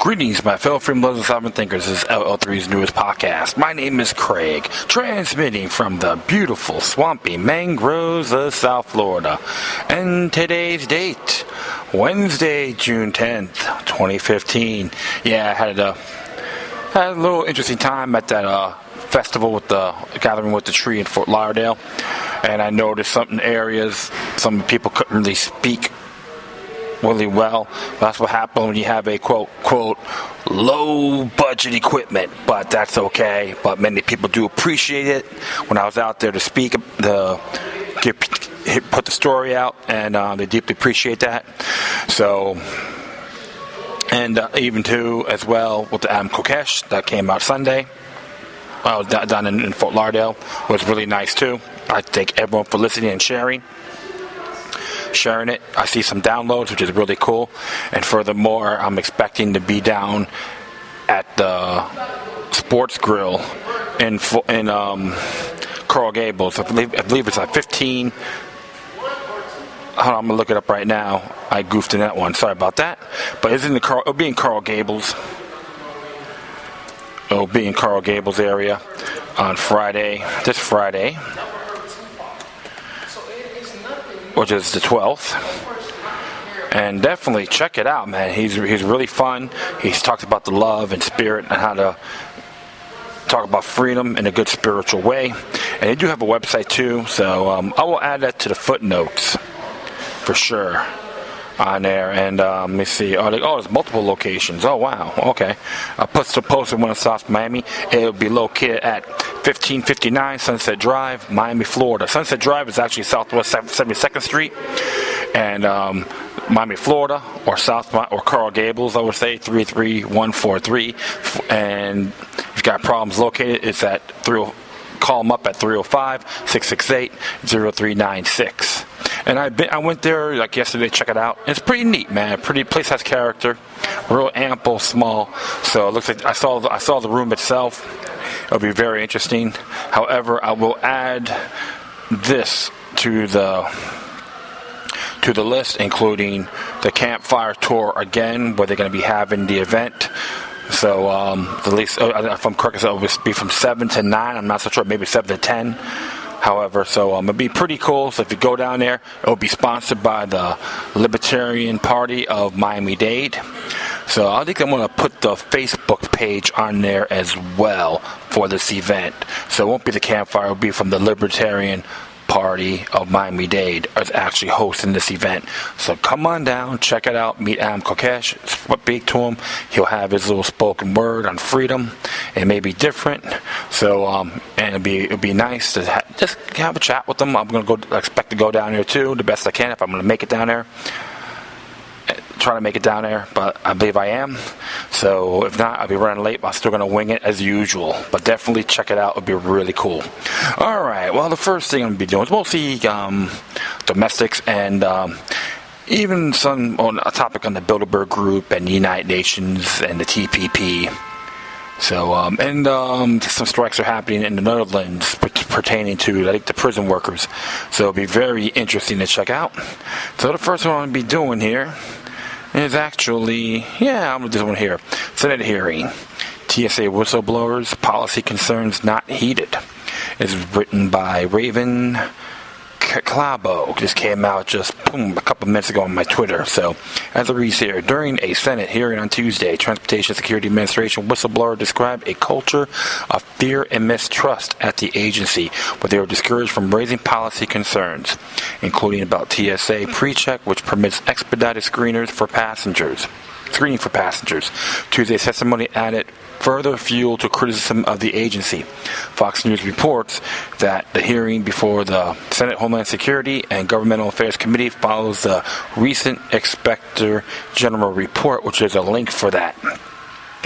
Greetings, my fellow freedom lovers and sovereign thinkers. This is LL3's newest podcast. My name is Craig, transmitting from the beautiful, swampy mangroves of South Florida. And today's date, Wednesday, June 10th, 2015. Yeah, I had a little interesting time at that festival with the gathering with the tree in Fort Lauderdale. And I noticed some areas, some people couldn't really speak really well. That's what happens when you have a quote low budget equipment, but that's okay. But many people do appreciate it. When I was out there to speak, put the story out, and they deeply appreciate that. So, and even too as well with the Kokesh that came out Sunday. Down in Fort Lauderdale was really nice too. I thank everyone for listening and sharing it. I see some downloads, which is really cool. And furthermore, I'm expecting to be down at the Sports Grill in Coral Gables. I believe it's like 15. I'm gonna look it up right now. I goofed in that one. Sorry about that. But it'll be in Coral Gables. It'll be in Coral Gables area on this Friday, which is the 12th. And definitely check it out, man. He's really fun. He's talked about the love and spirit and how to talk about freedom in a good spiritual way. And they do have a website too, so I will add that to the footnotes for sure on there. And let me see. There's multiple locations. Oh, wow. Okay. I'll posted one in South Miami. It'll be located at 1559 Sunset Drive, Miami, Florida. Sunset Drive is actually Southwest 72nd Street, and Miami, Florida, or Coral Gables, I would say 33143. And if you've got problems located, it's at call them up at 305-668-0396. And I went there like yesterday to check it out. It's pretty neat, man. Pretty place, has character, real ample, small. So it looks like I saw the room itself. It'll be very interesting. However, I will add this to the list, including the campfire tour again, where they're going to be having the event. So at least, if I'm correct, it will be from 7 to 9. I'm not so sure, maybe 7 to 10. However, so it'll be pretty cool. So if you go down there, it'll be sponsored by the Libertarian Party of Miami-Dade. So I think I'm going to put the Facebook page on there as well for this event. So it won't be the campfire. It'll be from the Libertarian Party of Miami-Dade is actually hosting this event. So come on down, check it out, meet Kokesh, speak to him. He'll have his little spoken word on freedom. It may be different. So and it'll be nice to just have a chat with him. I'm gonna expect to go down there too, the best I can if I'm gonna make it down there. Try to make it down there, but I believe I am. So if not, I'll be running late, but I'm still going to wing it as usual. But definitely check it out. It'll be really cool. All right. Well, the first thing I'm going to be doing is mostly domestics and even some on a topic on the Bilderberg group and the United Nations and the TPP. So, some strikes are happening in the Netherlands pertaining to, I think, the prison workers. So it'll be very interesting to check out. So the first one I'm going to be doing here is actually, I'm going to do this one here. Senate hearing. TSA Whistleblowers, policy concerns not heeded. It's written by Raven Clabo. This came out a couple minutes ago on my Twitter. So, as it reads here, during a Senate hearing on Tuesday, Transportation Security Administration whistleblower described a culture of fear and mistrust at the agency, where they were discouraged from raising policy concerns, including about TSA pre-check, which permits expedited screening for passengers. Tuesday's testimony added further fuel to criticism of the agency. Fox News reports that the hearing before the Senate Homeland Security and Governmental Affairs Committee follows the recent Inspector General report, which is a link for that.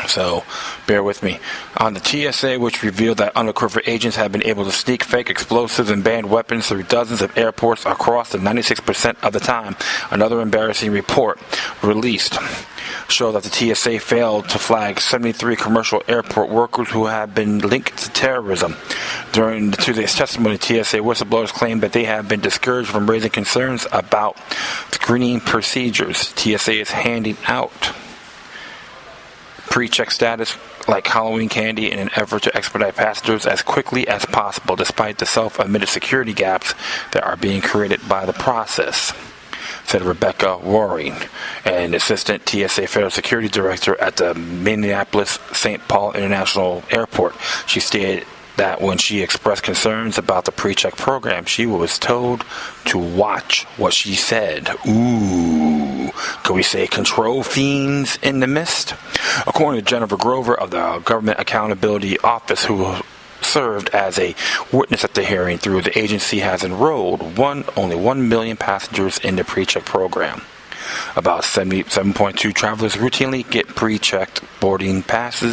So, bear with me. On the TSA, which revealed that undercover agents have been able to sneak fake explosives and banned weapons through dozens of airports across the 96% of the time. Another embarrassing report released showed that the TSA failed to flag 73 commercial airport workers who have been linked to terrorism. During Tuesday's testimony, TSA whistleblowers claimed that they have been discouraged from raising concerns about screening procedures TSA is handing out. pre-check status like Halloween candy in an effort to expedite passengers as quickly as possible, despite the self-admitted security gaps that are being created by the process, said Rebecca Waring, an assistant TSA Federal Security Director at the Minneapolis-St. Paul International Airport. She stated that when she expressed concerns about the pre-check program, she was told to watch what she said. Ooh, could we say control fiends in the mist? According to Jennifer Grover of the Government Accountability Office, who served as a witness at the hearing, through the agency has enrolled only 1 million passengers in the pre-check program. About 77.2 travelers routinely get pre-checked boarding pass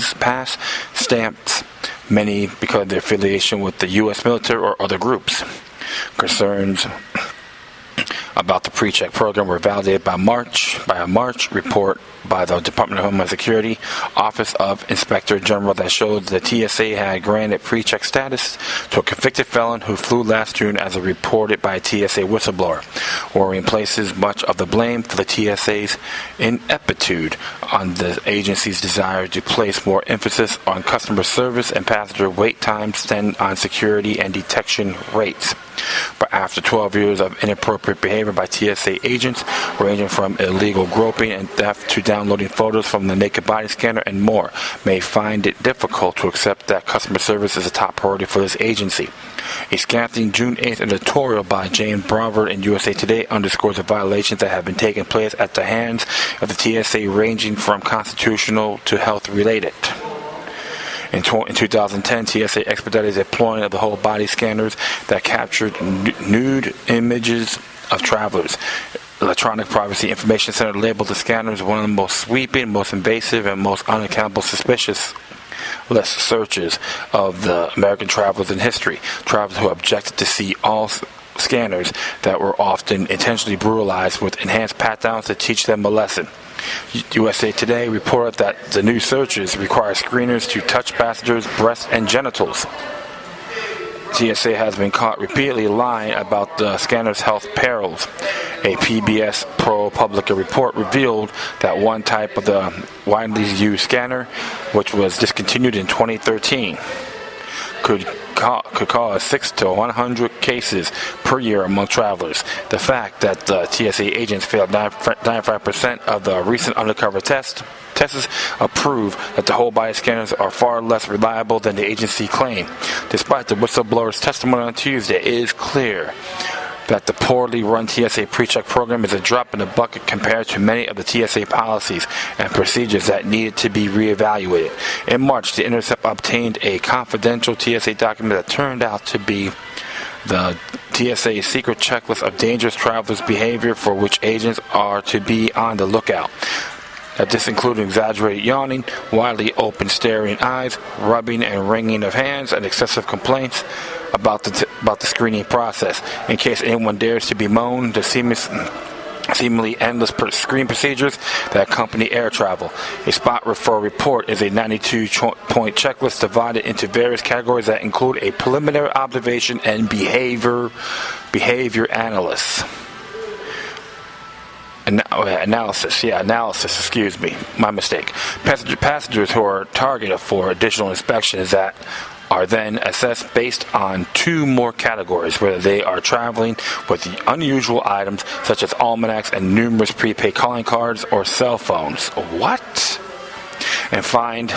stamps, many because of their affiliation with the U.S. military or other groups. Concerns about the pre-check program were validated by a March report by the Department of Homeland Security Office of Inspector General that showed the TSA had granted pre-check status to a convicted felon who flew last June, as reported by a TSA whistleblower. Warren places much of the blame for the TSA's ineptitude on the agency's desire to place more emphasis on customer service and passenger wait times than on security and detection rates. But after 12 years of inappropriate behavior by TSA agents, ranging from illegal groping and theft to downloading photos from the naked body scanner and more, may find it difficult to accept that customer service is a top priority for this agency. A scathing June 8th editorial by James Broward in USA Today underscores the violations that have been taking place at the hands of the TSA, ranging from constitutional to health-related. In 2010, TSA expedited the deployment of the whole body scanners that captured nude images of travelers. Electronic Privacy Information Center labeled the scanners one of the most sweeping, most invasive, and most unaccountable suspicious list searches of the American travelers in history. Travelers who objected to see all scanners that were often intentionally brutalized with enhanced pat-downs to teach them a lesson. USA Today reported that the new searches require screeners to touch passengers' breasts and genitals. TSA has been caught repeatedly lying about the scanner's health perils. A PBS ProPublica report revealed that one type of the widely used scanner, which was discontinued in 2013, could cause 6 to 100 cases per year among travelers. The fact that the TSA agents failed 95% of the recent undercover tests prove that the whole body scanners are far less reliable than the agency claimed. Despite the whistleblower's testimony on Tuesday, it is clear that the poorly run TSA pre-check program is a drop in the bucket compared to many of the TSA policies and procedures that needed to be reevaluated. In March, The Intercept obtained a confidential TSA document that turned out to be the TSA's secret checklist of dangerous travelers' behavior for which agents are to be on the lookout. This included exaggerated yawning, widely open staring eyes, rubbing and wringing of hands, and excessive complaints about the screening process. In case anyone dares to bemoan the seemingly endless screen procedures that accompany air travel. A spot for a report is a 92-point checklist divided into various categories that include a preliminary observation and behavior analysis. Analysis, excuse me, my mistake. Passengers who are targeted for additional inspections that are then assessed based on two more categories: whether they are traveling with unusual items such as almanacs and numerous prepaid calling cards or cell phones. What? And find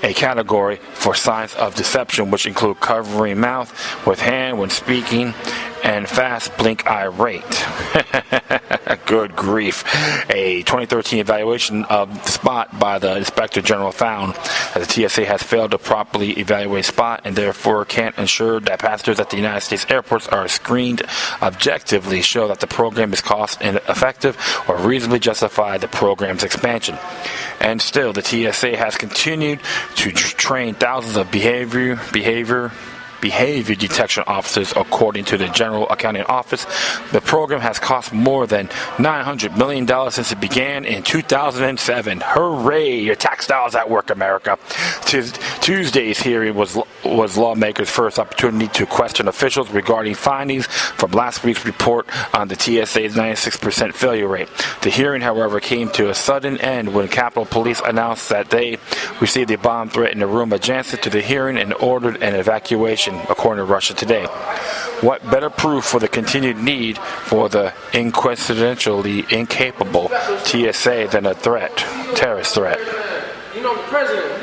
a category for signs of deception, which include covering mouth with hand when speaking and fast blink eye rate. Good grief. A 2013 evaluation of Spot by the Inspector General found that the TSA has failed to properly evaluate Spot and therefore can't ensure that passengers at the United States airports are screened objectively, show that the program is cost ineffective, or reasonably justify the program's expansion. And still, the TSA has continued to train thousands of behavior behavior detection officers, according to the General Accounting Office. The program has cost more than $900 million since it began in 2007. Hooray! Your tax dollars at work, America. Tuesday's hearing was lawmakers' first opportunity to question officials regarding findings from last week's report on the TSA's 96% failure rate. The hearing, however, came to a sudden end when Capitol Police announced that they received a bomb threat in the room adjacent to the hearing and ordered an evacuation, according to Russia Today. What better proof for the continued need for the inquisitorially incapable TSA than a terrorist threat? You know, the president,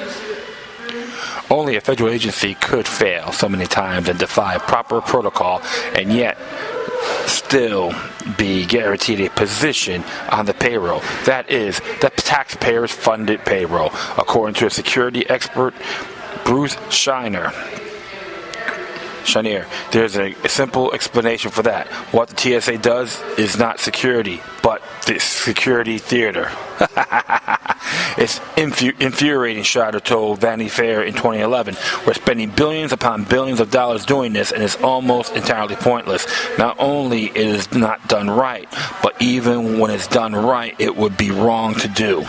only a federal agency could fail so many times and defy proper protocol and yet still be guaranteed a position on the payroll. That is, the taxpayers funded payroll, according to a security expert, Bruce Shiner. There's a simple explanation for that. What the TSA does is not security, but the security theater. It's infuriating, Schrader told Vanity Fair in 2011. We're spending billions upon billions of dollars doing this, and it's almost entirely pointless. Not only is it not done right, but even when it's done right, it would be wrong to do.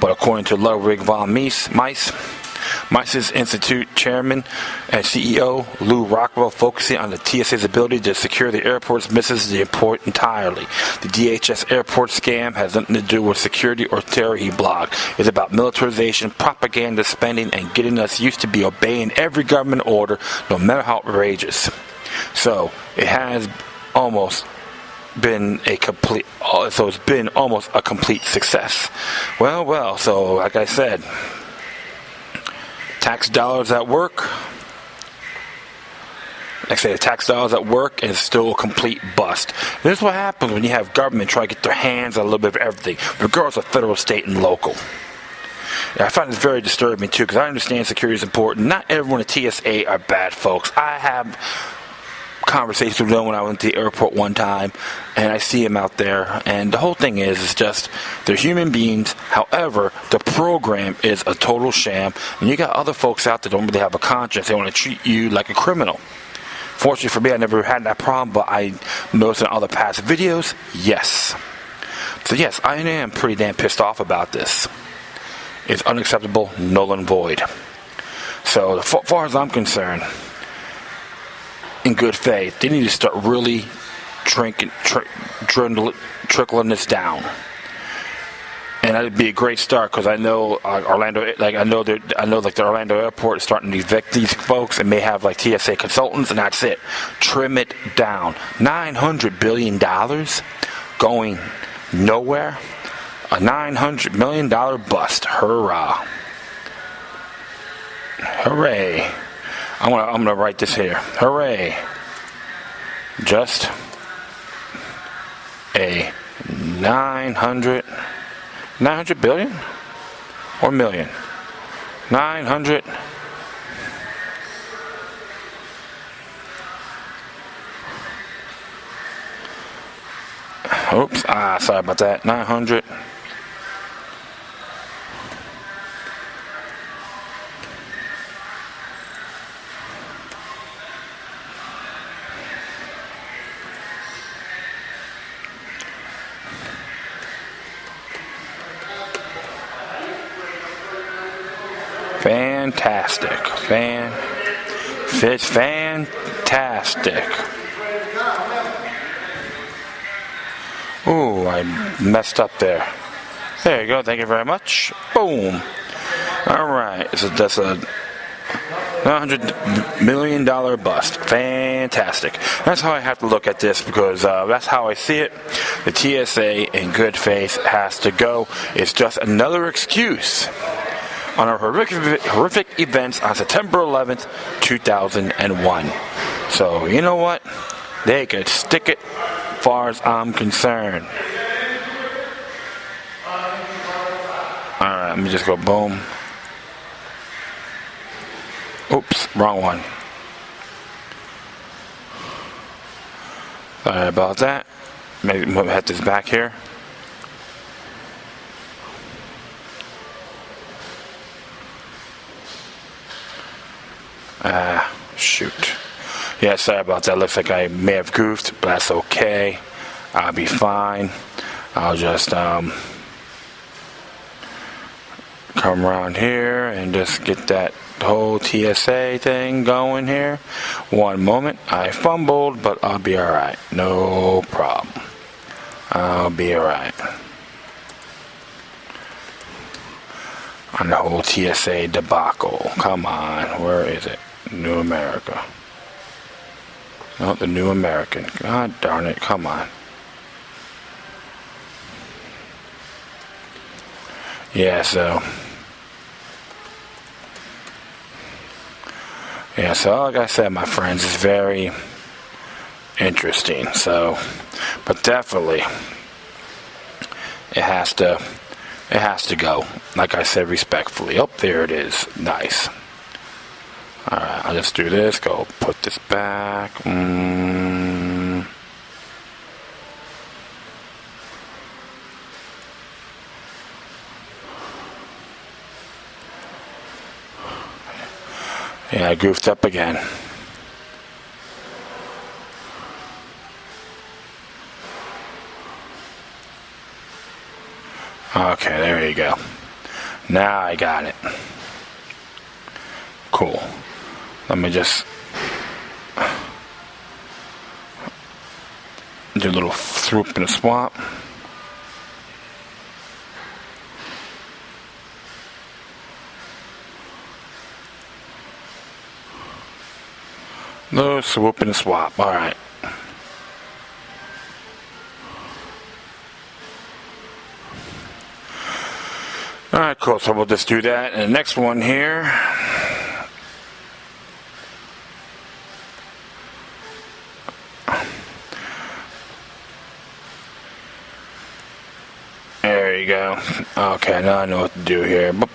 But according to Ludwig von Mises Institute Chairman and CEO Lou Rockwell, focusing on the TSA's ability to secure the airports misses the point entirely. The DHS airport scam has nothing to do with security or terror, he blogged. It's about militarization, propaganda spending, and getting us used to be obeying every government order, no matter how outrageous. So it has almost been a complete success. Well, so like I said, tax dollars at work. Like I say, the tax dollars at work is still a complete bust. This is what happens when you have government try to get their hands on a little bit of everything, regardless of federal, state, and local. I find this very disturbing, too, because I understand security is important. Not everyone at TSA are bad folks. I have conversations with them when I went to the airport one time, and I see them out there, and the whole thing is just they're human beings. However, the program is a total sham, and you got other folks out there that don't really have a conscience. They want to treat you like a criminal. Fortunately for me, I never had that problem, but I noticed in other past videos, yes. So yes, I am pretty damn pissed off about this. It's unacceptable, null and void. So as far as I'm concerned, in good faith, they need to start really trickling this down, and that'd be a great start because I know the Orlando airport is starting to evict these folks and may have like TSA consultants, and that's it. Trim it down. $900 billion going nowhere. A $900 million bust. Hurrah! Hooray! I'm gonna write this here. Hooray! Just a 900 billion or million? 900. Oops. Sorry about that. 900. Fantastic. It's fantastic. Ooh, I messed up there. There you go. Thank you very much. Boom. All right. So that's a $900 million bust. Fantastic. That's how I have to look at this because that's how I see it. The TSA, in good faith, has to go. It's just another excuse on our horrific events on September 11th, 2001. So, you know what? They could stick it as far as I'm concerned. Alright, let me just go boom. Oops, wrong one. Sorry about that. Maybe we'll have this back here. Shoot. Yeah, sorry about that. Looks like I may have goofed, but that's okay. I'll be fine. I'll just come around here and just get that whole TSA thing going here. One moment. I fumbled, but I'll be alright. No problem. I'll be alright. On the whole TSA debacle. Come on. Where is it? New America. No, the New American. God darn it. Come on. Yeah, so like I said, my friends, it's very interesting. So, but definitely, it has to go. Like I said, respectfully. Oh, there it is. Nice. All right, I'll just do this. Go put this back. Yeah, I goofed up again. Okay, there you go. Now I got it. Cool. Let me just do a little swoop and a swap. No swoop and a swap. All right. All right, cool. So we'll just do that. And the next one here. There you go. Okay, now I know what to do here. Boom.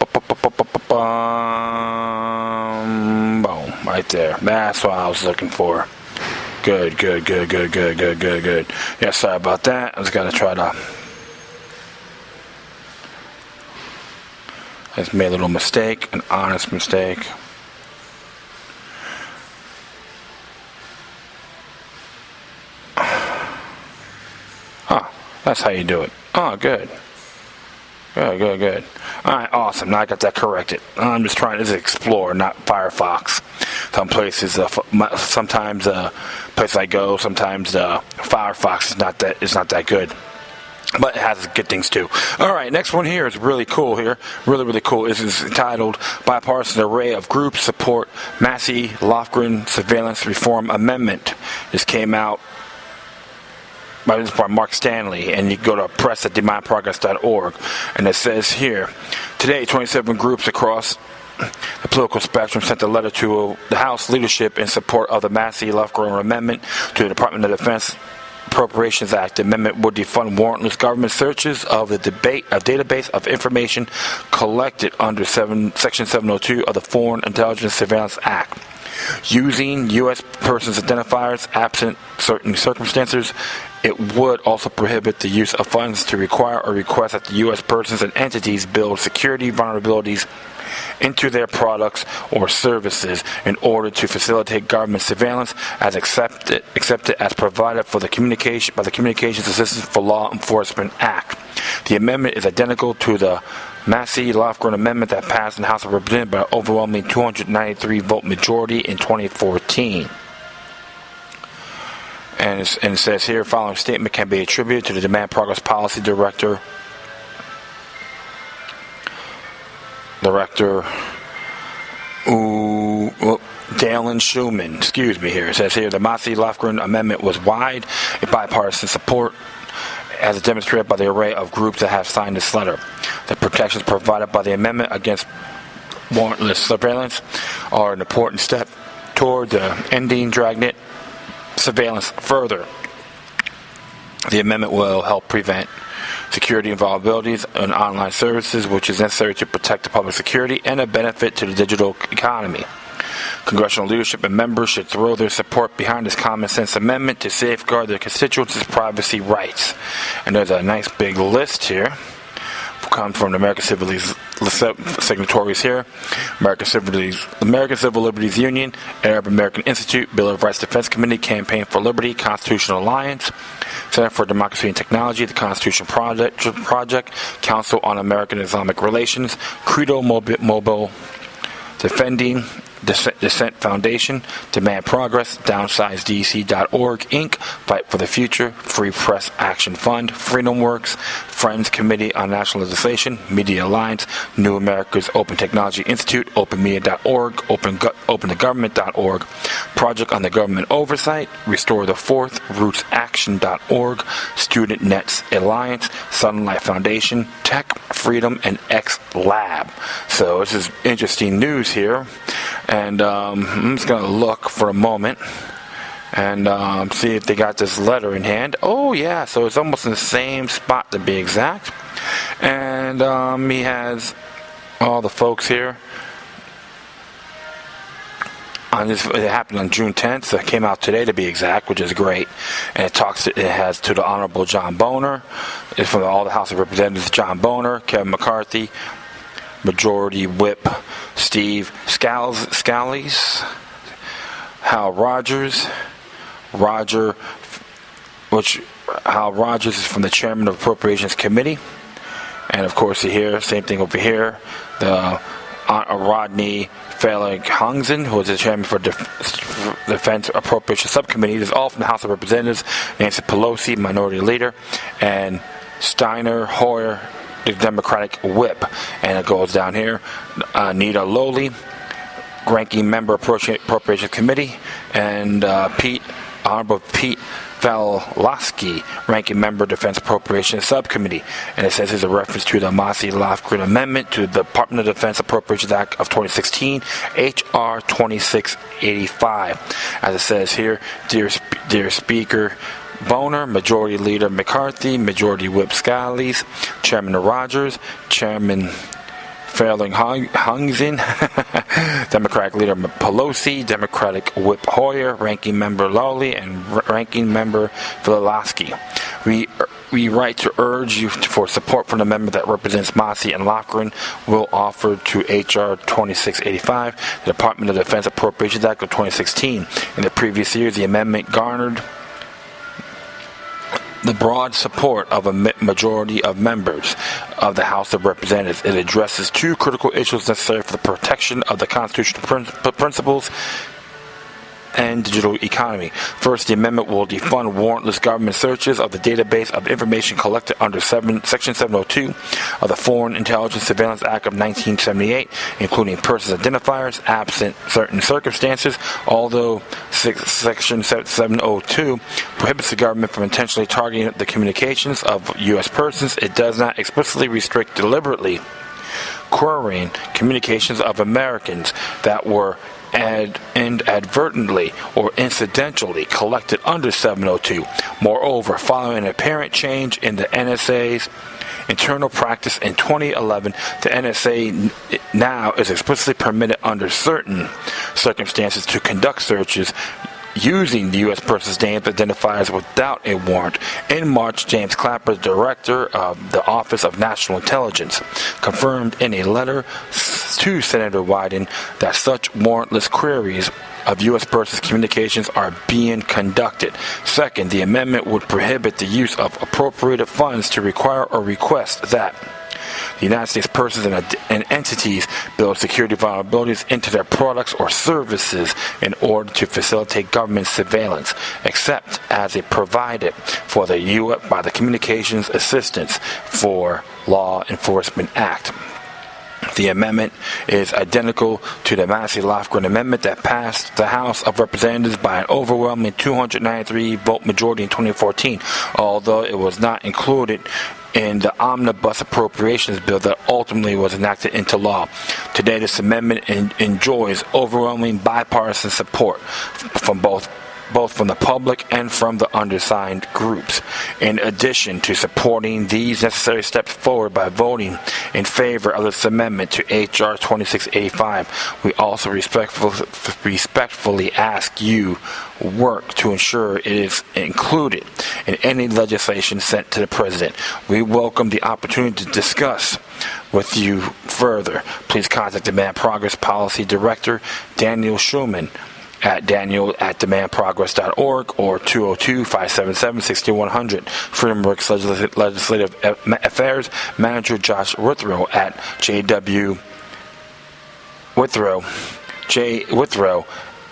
Right there. That's what I was looking for. Good. Yeah, sorry about that. I just got to try to... I just made a little mistake, an honest mistake. Huh, that's how you do it. Oh, good. Good. Alright, awesome. Now I got that corrected. I'm just trying to explore, not Firefox. Some places, sometimes places I go, sometimes Firefox is not that good. But it has good things too. Alright, next one here is really cool here. Really cool. This is entitled Bipartisan Array of Groups Support Massie-Lofgren Surveillance Reform Amendment. This came out by Mark Stanley, and you go to press@demandprogress.org, and it says here, today 27 groups across the political spectrum sent a letter to the House leadership in support of the Massie-Lofgren Amendment to the Department of Defense Appropriations Act. The amendment would defund warrantless government searches of the database of information collected under Section 702 of the Foreign Intelligence Surveillance Act. Using U.S. persons identifiers absent certain circumstances, it would also prohibit the use of funds to require or request that the U.S. persons and entities build security vulnerabilities into their products or services in order to facilitate government surveillance as accepted as provided for the Communications Assistance for Law Enforcement Act. The amendment is identical to the Massie-Lofgren Amendment that passed in the House of Representatives by an overwhelming 293-vote majority in 2014. And it says here, following statement can be attributed to the Demand Progress Policy Director Dalen Schumann. Excuse me here. It says here, the Massie-Lofgren Amendment was wide in bipartisan support, as demonstrated by the array of groups that have signed this letter. The protections provided by the amendment against warrantless surveillance are an important step toward ending dragnet surveillance further. The amendment will help prevent security vulnerabilities in online services, which is necessary to protect the public security and a benefit to the digital economy. Congressional leadership and members should throw their support behind this common sense amendment to safeguard their constituents' privacy rights. And there's a nice big list here comes from the American Civil signatories here: American Civil Liberties Union, Arab American Institute, Bill of Rights Defense Committee, Campaign for Liberty, Constitutional Alliance, Center for Democracy and Technology, the Constitution Project, Council on American Islamic Relations, Credo Mobile, Defending Dissent Foundation, Demand Progress, DownsizeDC.org, Inc., Fight for the Future, Free Press Action Fund, Freedom Works, Friends Committee on Nationalization, Media Alliance, New America's Open Technology Institute, OpenMedia.org, OpenTheGovernment.org, Project on the Government Oversight, Restore the Fourth, RootsAction.org, Student Nets Alliance, Sunlight Foundation, Tech, Freedom, and X Lab. So this is interesting news here. And I'm just going to look for a moment and see if they got this letter in hand. Oh, yeah, so it's almost in the same spot to be exact. And he has all the folks here. It happened on June 10th, so it came out today to be exact, which is great. And it has to the Honorable John Boner. It's from all the House of Representatives: John Boner, Kevin McCarthy, Majority Whip Steve Scalise, Hal Rogers. Hal Rogers is from the Chairman of Appropriations Committee. And of course here, same thing over here, the Rodney Fehling-Hungsen, who is the Chairman for Defense Appropriations Subcommittee. This is all from the House of Representatives: Nancy Pelosi, Minority Leader, and Steiner Hoyer, the Democratic Whip. And it goes down here: Nita Lowey, Ranking Member Appropriations Committee, and Honorable Pete Valosky, Ranking Member Defense Appropriations Subcommittee. And it says there's a reference to the Massie-Lofgren Amendment to the Department of Defense Appropriations Act of 2016, H.R. 2685. As it says here, Dear Speaker Boner, Majority Leader McCarthy, Majority Whip Scalise, Chairman Rogers, Chairman Fehling-Hungsen, Democratic Leader Pelosi, Democratic Whip Hoyer, Ranking Member Lowey, and Ranking Member Valosky. We write to urge you for support for an amendment that represents Massie and Lofgren will offer to H.R. 2685, the Department of Defense Appropriations Act of 2016. In the previous years, the amendment garnered the broad support of a majority of members of the House of Representatives. It addresses two critical issues necessary for the protection of the constitutional principles and digital economy. First, the amendment will defund warrantless government searches of the database of information collected under Section 702 of the Foreign Intelligence Surveillance Act of 1978, including persons identifiers, absent certain circumstances. Although Section 702 prohibits the government from intentionally targeting the communications of U.S. persons, it does not explicitly restrict deliberately querying communications of Americans that were inadvertently or incidentally collected under 702. Moreover, following an apparent change in the NSA's internal practice in 2011, the NSA now is explicitly permitted under certain circumstances to conduct searches using the U.S. person's names identifiers without a warrant. In March, James Clapper, director of the Office of National Intelligence, confirmed in a letter to Senator Wyden that such warrantless queries of U.S. persons' communications are being conducted. Second, the amendment would prohibit the use of appropriated funds to require or request that the United States persons and entities build security vulnerabilities into their products or services in order to facilitate government surveillance, except as it provided for the U.S. by the Communications Assistance for Law Enforcement Act. The amendment is identical to the Massie-Lofgren Amendment that passed the House of Representatives by an overwhelming 293-vote majority in 2014, although it was not included in the omnibus appropriations bill that ultimately was enacted into law. Today, this amendment enjoys overwhelming bipartisan support from both from the public and from the undersigned groups. In addition to supporting these necessary steps forward by voting in favor of this amendment to H.R. 2685. We also respectfully ask you work to ensure it is included in any legislation sent to the President. We welcome the opportunity to discuss with you further. Please contact Demand Progress Policy Director Daniel Schulman at daniel@demandprogress.org or 202-577-6100. FreedomWorks Legislative Affairs Manager Josh Withrow at Withrow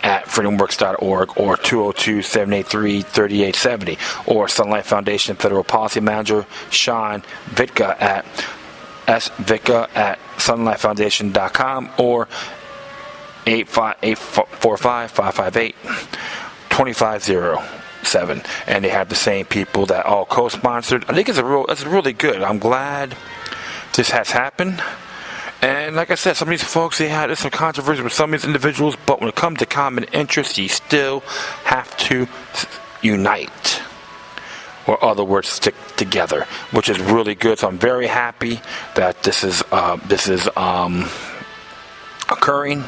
at freedomworks.org or 202-783-3870, or Sunlight Foundation Federal Policy Manager Sean Vitka at sunlightfoundation.com or 845-558-2507. And they have the same people that all co-sponsored. I think it's really good. I'm glad this has happened. And like I said, some of these folks, there's some controversy with some of these individuals, but when it comes to common interest, you still have to unite. Or other words, stick together, which is really good. So I'm very happy that this is occurring.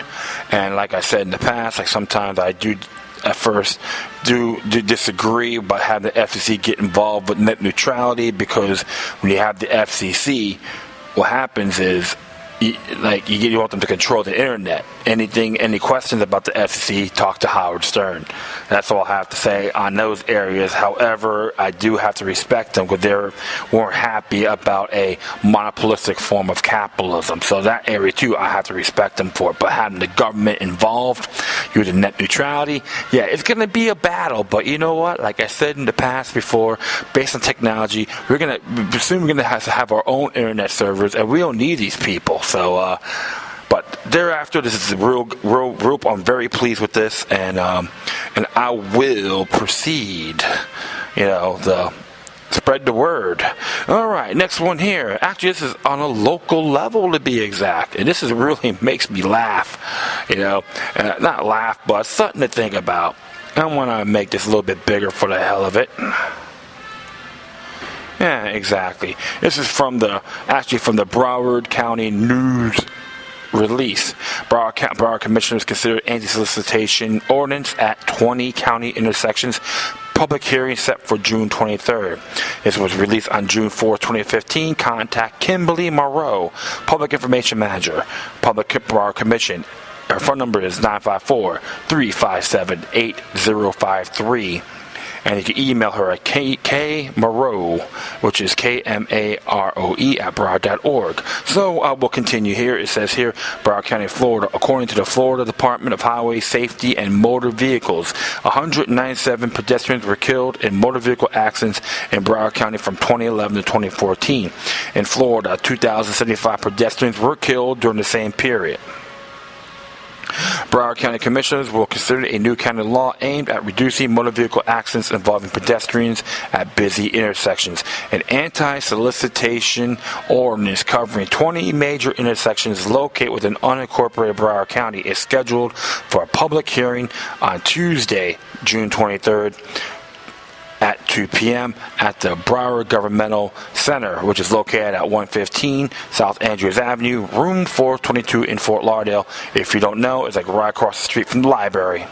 And like I said in the past, like sometimes I do at first do disagree about having the FCC get involved with net neutrality, because when you have the FCC, what happens is you want them to control the internet. Any questions about the FCC, talk to Howard Stern. That's all I have to say on those areas. However, I do have to respect them because they weren't happy about a monopolistic form of capitalism. So that area too, I have to respect them for. But having the government involved, using net neutrality, yeah, it's going to be a battle. But you know what? Like I said in the past before, based on technology, we're going to have our own internet servers, and we don't need these people. So, but thereafter, this is real. I'm very pleased with this, and I will proceed. Spread the word. All right, next one here. Actually, this is on a local level to be exact, and this really makes me laugh. Not laugh, but something to think about. I want to make this a little bit bigger for the hell of it. Yeah, exactly. This is from the Broward County News release. Broward commissioners considered anti-solicitation ordinance at 20 county intersections. Public hearing set for June 23rd. This was released on June 4, 2015. Contact Kimberly Moreau, Public Information Manager, Public Broward Commission. Her phone number is 954-357-8053. And you can email her at kmaroe, which is KMAROE at Broward.org. So we'll continue here. It says here, Broward County, Florida. According to the Florida Department of Highway Safety and Motor Vehicles, 197 pedestrians were killed in motor vehicle accidents in Broward County from 2011 to 2014. In Florida, 2,075 pedestrians were killed during the same period. Broward County Commissioners will consider a new county law aimed at reducing motor vehicle accidents involving pedestrians at busy intersections. An anti-solicitation ordinance covering 20 major intersections located within unincorporated Broward County is scheduled for a public hearing on Tuesday, June 23rd. At 2 p.m. at the Broward Governmental Center, which is located at 115 South Andrews Avenue, room 422 in Fort Lauderdale. If you don't know, it's like right across the street from the library.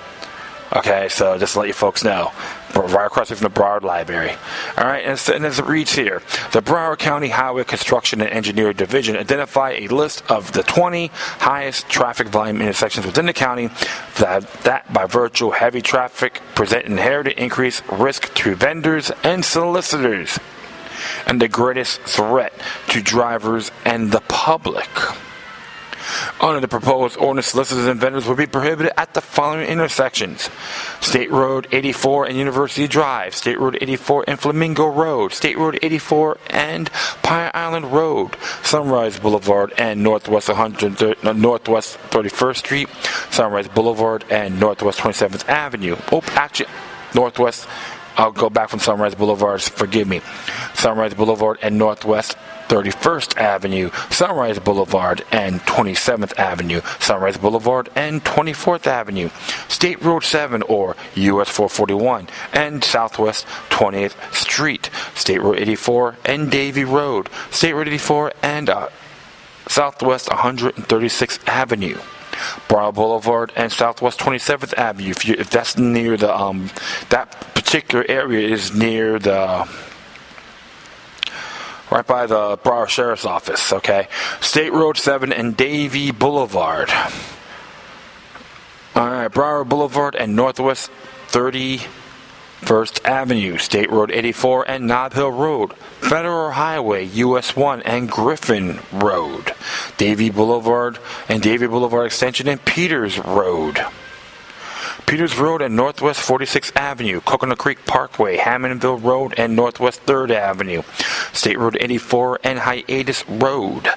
Okay, so just to let you folks know, right across from the Broward Library. All right, and as it reads here, the Broward County Highway Construction and Engineering Division identified a list of the 20 highest traffic volume intersections within the county that by virtue of heavy traffic present inherent increased risk to vendors and solicitors, and the greatest threat to drivers and the public. Under the proposed ordinance, solicitors and vendors will be prohibited at the following intersections: State Road 84 and University Drive, State Road 84 and Flamingo Road, State Road 84 and Pine Island Road, Sunrise Boulevard and Northwest 31st Street, Sunrise Boulevard and Northwest 27th Avenue. I'll go back from Sunrise Boulevard, forgive me. Sunrise Boulevard and Northwest 31st Avenue, Sunrise Boulevard and 27th Avenue, Sunrise Boulevard and 24th Avenue, State Road 7 or US 441 and Southwest 20th Street, State Road 84 and Davie Road, State Road 84 and Southwest 136th Avenue, Broward Boulevard, and Southwest 27th Avenue. If that's near the that particular area is near the right by the Broward Sheriff's Office. Okay, State Road 7 and Davie Boulevard. All right, Broward Boulevard and Northwest 31st Avenue, State Road 84 and Nob Hill Road, Federal Highway US 1 and Griffin Road, Davie Boulevard and Davie Boulevard Extension and Peters Road. Peters Road and Northwest 46th Avenue, Coconut Creek Parkway, Hammondville Road and Northwest 3rd Avenue, State Road 84 and Hiatus Road,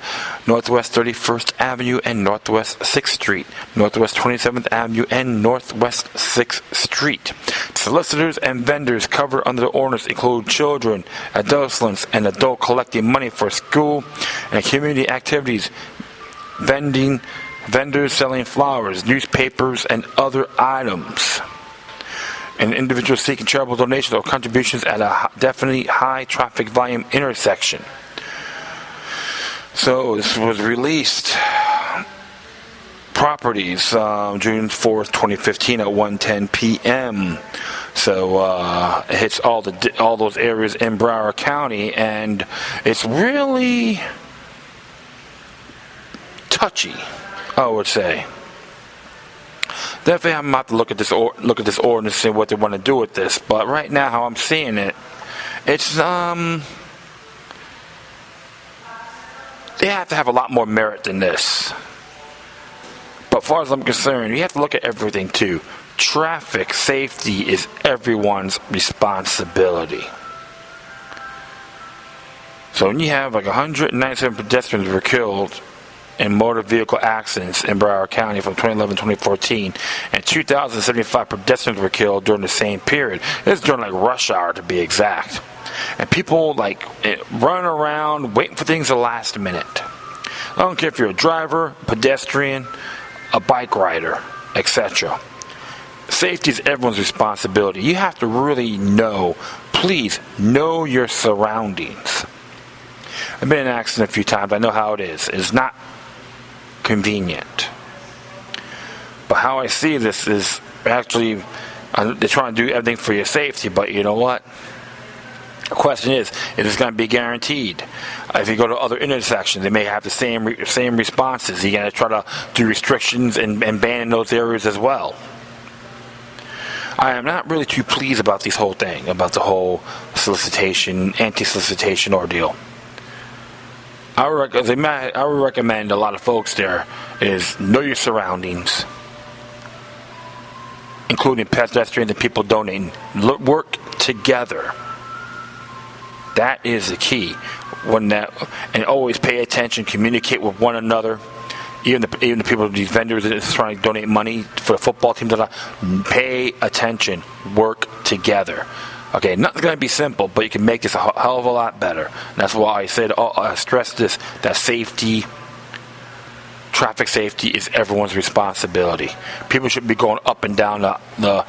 Northwest 31st Avenue and Northwest 6th Street, Northwest 27th Avenue and Northwest 6th Street. Solicitors and vendors covered under the ordinance include children, adolescents, and adult collecting money for school and community activities, vendors selling flowers, newspapers, and other items, and individuals seeking charitable donations or contributions at a definitely high traffic volume intersection. So this was released properties June 4th, 2015 at 1:10 p.m. So it hits all those areas in Broward County, and it's really touchy, I would say. Definitely, I'm about to look at this ordinance and see what they want to do with this. But right now, how I'm seeing it, it's they have to have a lot more merit than this. But as far as I'm concerned, you have to look at everything too. Traffic safety is everyone's responsibility. So when you have like 197 pedestrians were killed in motor vehicle accidents in Broward County from 2011-2014, and 2,075 pedestrians were killed during the same period. This is during like rush hour, to be exact. And people like running around waiting for things at the last minute. I don't care if you're a driver, pedestrian, a bike rider, etc. Safety is everyone's responsibility. You have to really please know your surroundings. I've been in an accident a few times. I know how it is. It's not convenient. But how I see this is actually they're trying to do everything for your safety, but you know what? The question is it's going to be guaranteed? If you go to other intersections, they may have the same responses. You're going to try to do restrictions and ban in those areas as well. I am not really too pleased about this whole thing, about the whole anti-solicitation ordeal. I would recommend a lot of folks there is know your surroundings, including pedestrians and people donating. Work together. That is the key. And always pay attention, communicate with one another. Even the people, these vendors that are trying to donate money for the football team, pay attention, work together. Okay, nothing's going to be simple, but you can make this a hell of a lot better. And that's why I said, I stress this, that safety, traffic safety is everyone's responsibility. People should be going up and down the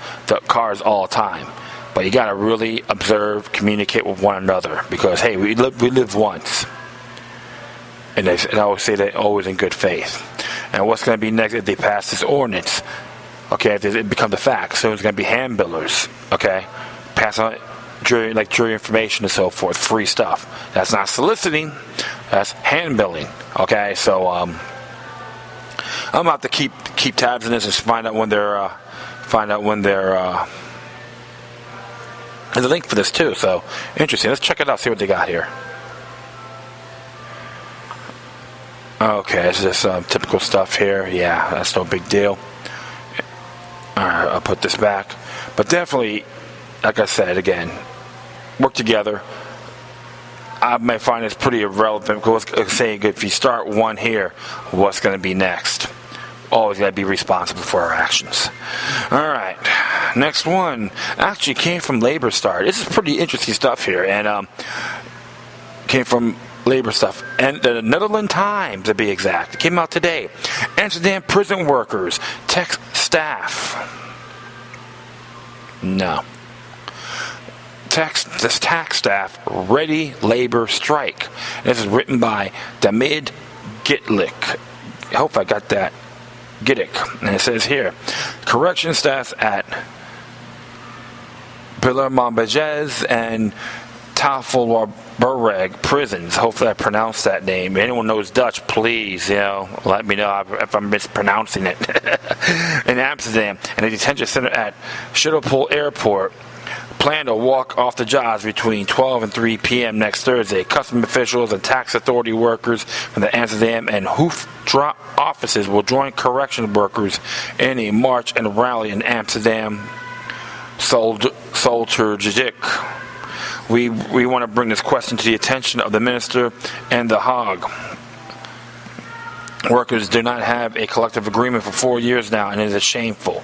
cars all the time. But you got to really observe, communicate with one another, because, hey, we live once. And I always say that always in good faith. And what's going to be next if they pass this ordinance? Okay, if it becomes a fact, so it's going to be hand billers, okay? Pass on jury information and so forth, free stuff. That's not soliciting, that's hand billing. Okay, so I'm about to keep tabs on this and find out when they're there's a link for this too. So interesting. Let's check it out. See what they got here. Okay, it's just typical stuff here. Yeah, that's no big deal. All right, I'll put this back. But definitely, like I said, again, work together. I might find it's pretty irrelevant because saying if you start one here, what's going to be next? Always got to be responsible for our actions. All right, next one actually came from Labor Star. This is pretty interesting stuff here, and came from Labor stuff and the Netherlands Times, to be exact. It came out today. Amsterdam prison workers text staff. No. This tax staff ready labor strike. This is written by Damid Gitlick. I hope I got that. Gittick. And it says here, correction staff at Bilderberg and Tafelberg prisons. Hopefully I pronounced that name. If anyone knows Dutch, please, let me know if I'm mispronouncing it. In Amsterdam, and a detention center at Schiphol Airport plan to walk off the jobs between 12 and 3 p.m. next Thursday. Customs officials and tax authority workers from the Amsterdam and Hoofddorp offices will join corrections workers in a march and rally in Amsterdam. Solterjik. We want to bring this question to the attention of the Minister and the Hague. Workers do not have a collective agreement for 4 years now, and it is shameful.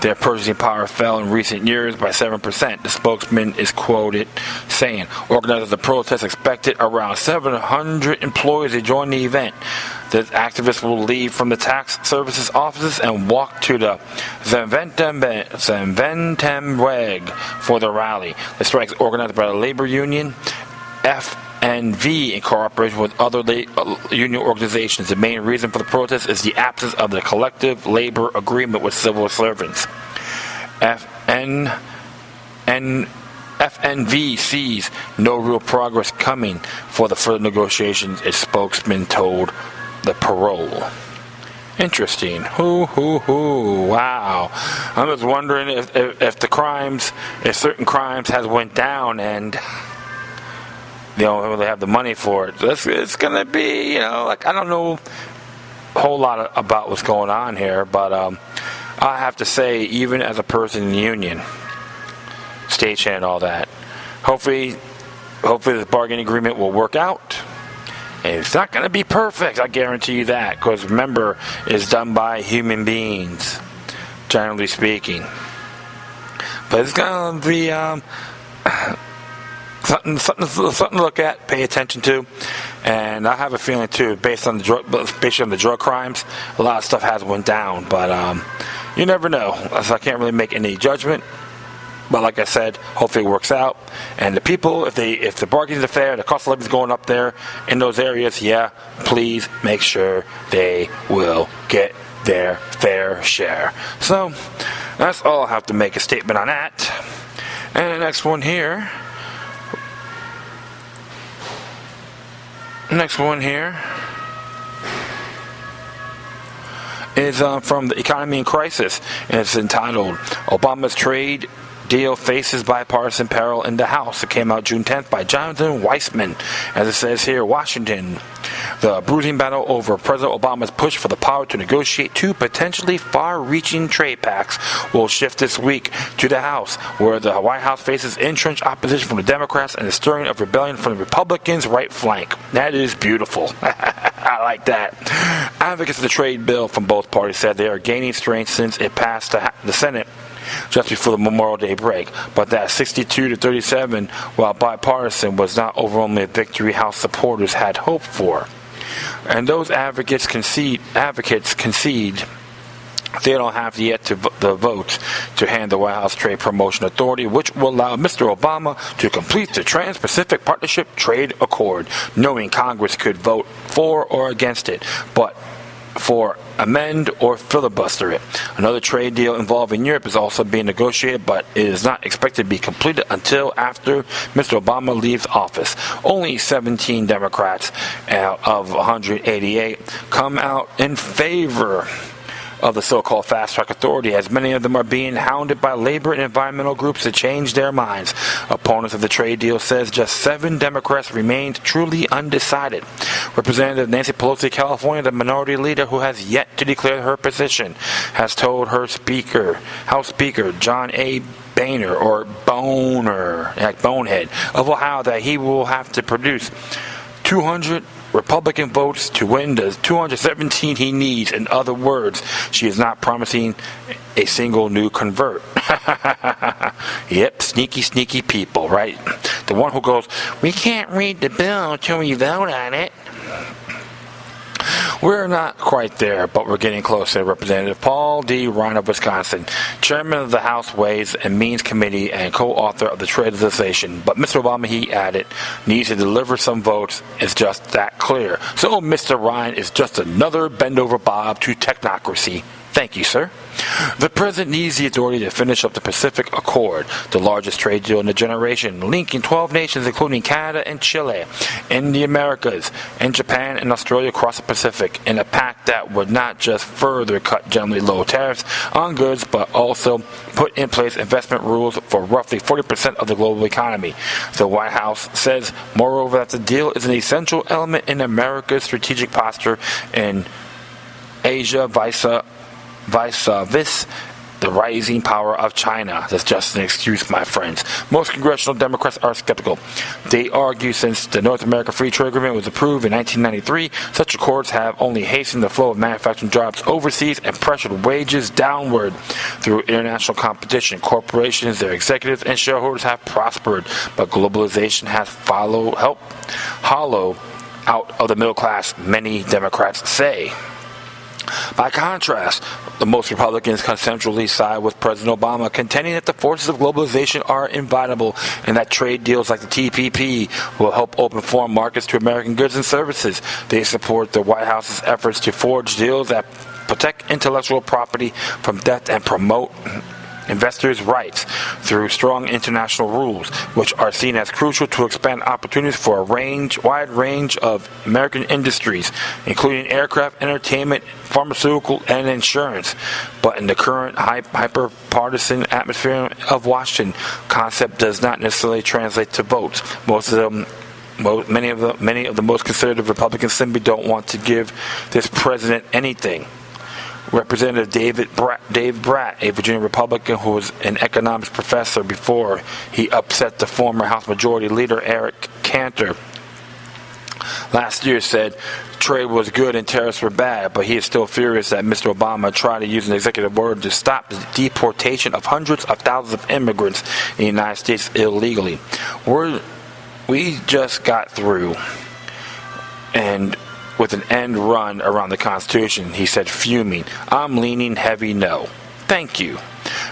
Their purchasing power fell in recent years by 7%. The spokesman is quoted saying, organizers of the protest expected around 700 employees to join the event. The activists will leave from the tax services offices and walk to the Zeventemweg for the rally. The strike is organized by the labor union, FNV, in cooperation with other union organizations. The main reason for the protest is the absence of the collective labor agreement with civil servants. FNV sees no real progress coming for the further negotiations, a spokesman told the Peril. Interesting. Wow. I'm just wondering if certain crimes has went down and they have the money for it. It's going to be, I don't know a whole lot about what's going on here, but I have to say, even as a person in the union, state and all that, hopefully the bargaining agreement will work out. And it's not going to be perfect, I guarantee you that, because remember, it's done by human beings, generally speaking. But it's going to be something to look at, pay attention to, and I have a feeling too, based on the drug crimes, a lot of stuff has went down. But you never know, so I can't really make any judgment. But like I said, hopefully it works out. And the people, if the bargains are fair, the cost of living is going up there in those areas, please make sure they will get their fair share. So that's all I have to make a statement on that. And the next one here. Is from the Economy in Crisis, and it's entitled Obama's Trade Deal Faces Bipartisan Peril in the House. It came out June 10th by Jonathan Weissman. As it says here, Washington. The bruising battle over President Obama's push for the power to negotiate two potentially far-reaching trade pacts will shift this week to the House, where the White House faces entrenched opposition from the Democrats and the stirring of rebellion from the Republicans' right flank. That is beautiful. I like that. Advocates of the trade bill from both parties said they are gaining strength since it passed the Senate just before the Memorial Day break, but that 62-37, while bipartisan, was not overwhelmingly a victory House supporters had hoped for. And those advocates concede they don't have yet the votes to hand the White House Trade Promotion Authority, which will allow Mr. Obama to complete the Trans-Pacific Partnership Trade Accord, knowing Congress could vote for or against it, but for amend or filibuster it. Another trade deal involving Europe is also being negotiated, but it is not expected to be completed until after Mr. Obama leaves office. Only 17 Democrats out of 188 come out in favor of the so-called fast-track authority, as many of them are being hounded by labor and environmental groups to change their minds. Opponents of the trade deal says just 7 Democrats remained truly undecided. Representative Nancy Pelosi of California, the minority leader who has yet to declare her position, has told her House Speaker John A. Boehner, or Boner, like Bonehead, of Ohio, that he will have to produce 200 Republican votes to win the 217 he needs. In other words, she is not promising a single new convert. Yep, sneaky people, right? The one who goes, we can't read the bill until we vote on it. We're not quite there, but we're getting closer. Representative Paul D. Ryan of Wisconsin, chairman of the House Ways and Means Committee and co-author of the trade legislation. But Mr. Obama, he added, needs to deliver some votes. It's just that clear. So Mr. Ryan is just another bend-over Bob to technocracy. Thank you, sir. The president needs the authority to finish up the Pacific Accord, the largest trade deal in a generation, linking 12 nations, including Canada and Chile, in the Americas, and Japan and Australia across the Pacific, in a pact that would not just further cut generally low tariffs on goods, but also put in place investment rules for roughly 40% of the global economy. The White House says, moreover, that the deal is an essential element in America's strategic posture in Asia vis-a-vis the rising power of China. That's just an excuse, my friends. Most congressional Democrats are skeptical. They argue since the North American Free Trade Agreement was approved in 1993, such accords have only hastened the flow of manufacturing jobs overseas and pressured wages downward. Through international competition, corporations, their executives, and shareholders have prospered, but globalization has helped hollow out of the middle class, many Democrats say. By contrast, the most Republicans consensually side with President Obama, contending that the forces of globalization are inevitable and that trade deals like the TPP will help open foreign markets to American goods and services. They support the White House's efforts to forge deals that protect intellectual property from theft and promote investors' rights through strong international rules, which are seen as crucial to expand opportunities for a wide range of American industries, including aircraft, entertainment, pharmaceutical, and insurance. But in the current hyper-partisan atmosphere of Washington, concept does not necessarily translate to votes. Many of the most conservative Republicans simply don't want to give this president anything. Representative Dave Bratt, a Virginia Republican who was an economics professor before he upset the former House Majority Leader Eric Cantor, last year said trade was good and tariffs were bad, but he is still furious that Mr. Obama tried to use an executive order to stop the deportation of hundreds of thousands of immigrants in the United States illegally. We just got through, and with an end run around the Constitution, he said, fuming, I'm leaning heavy no. Thank you.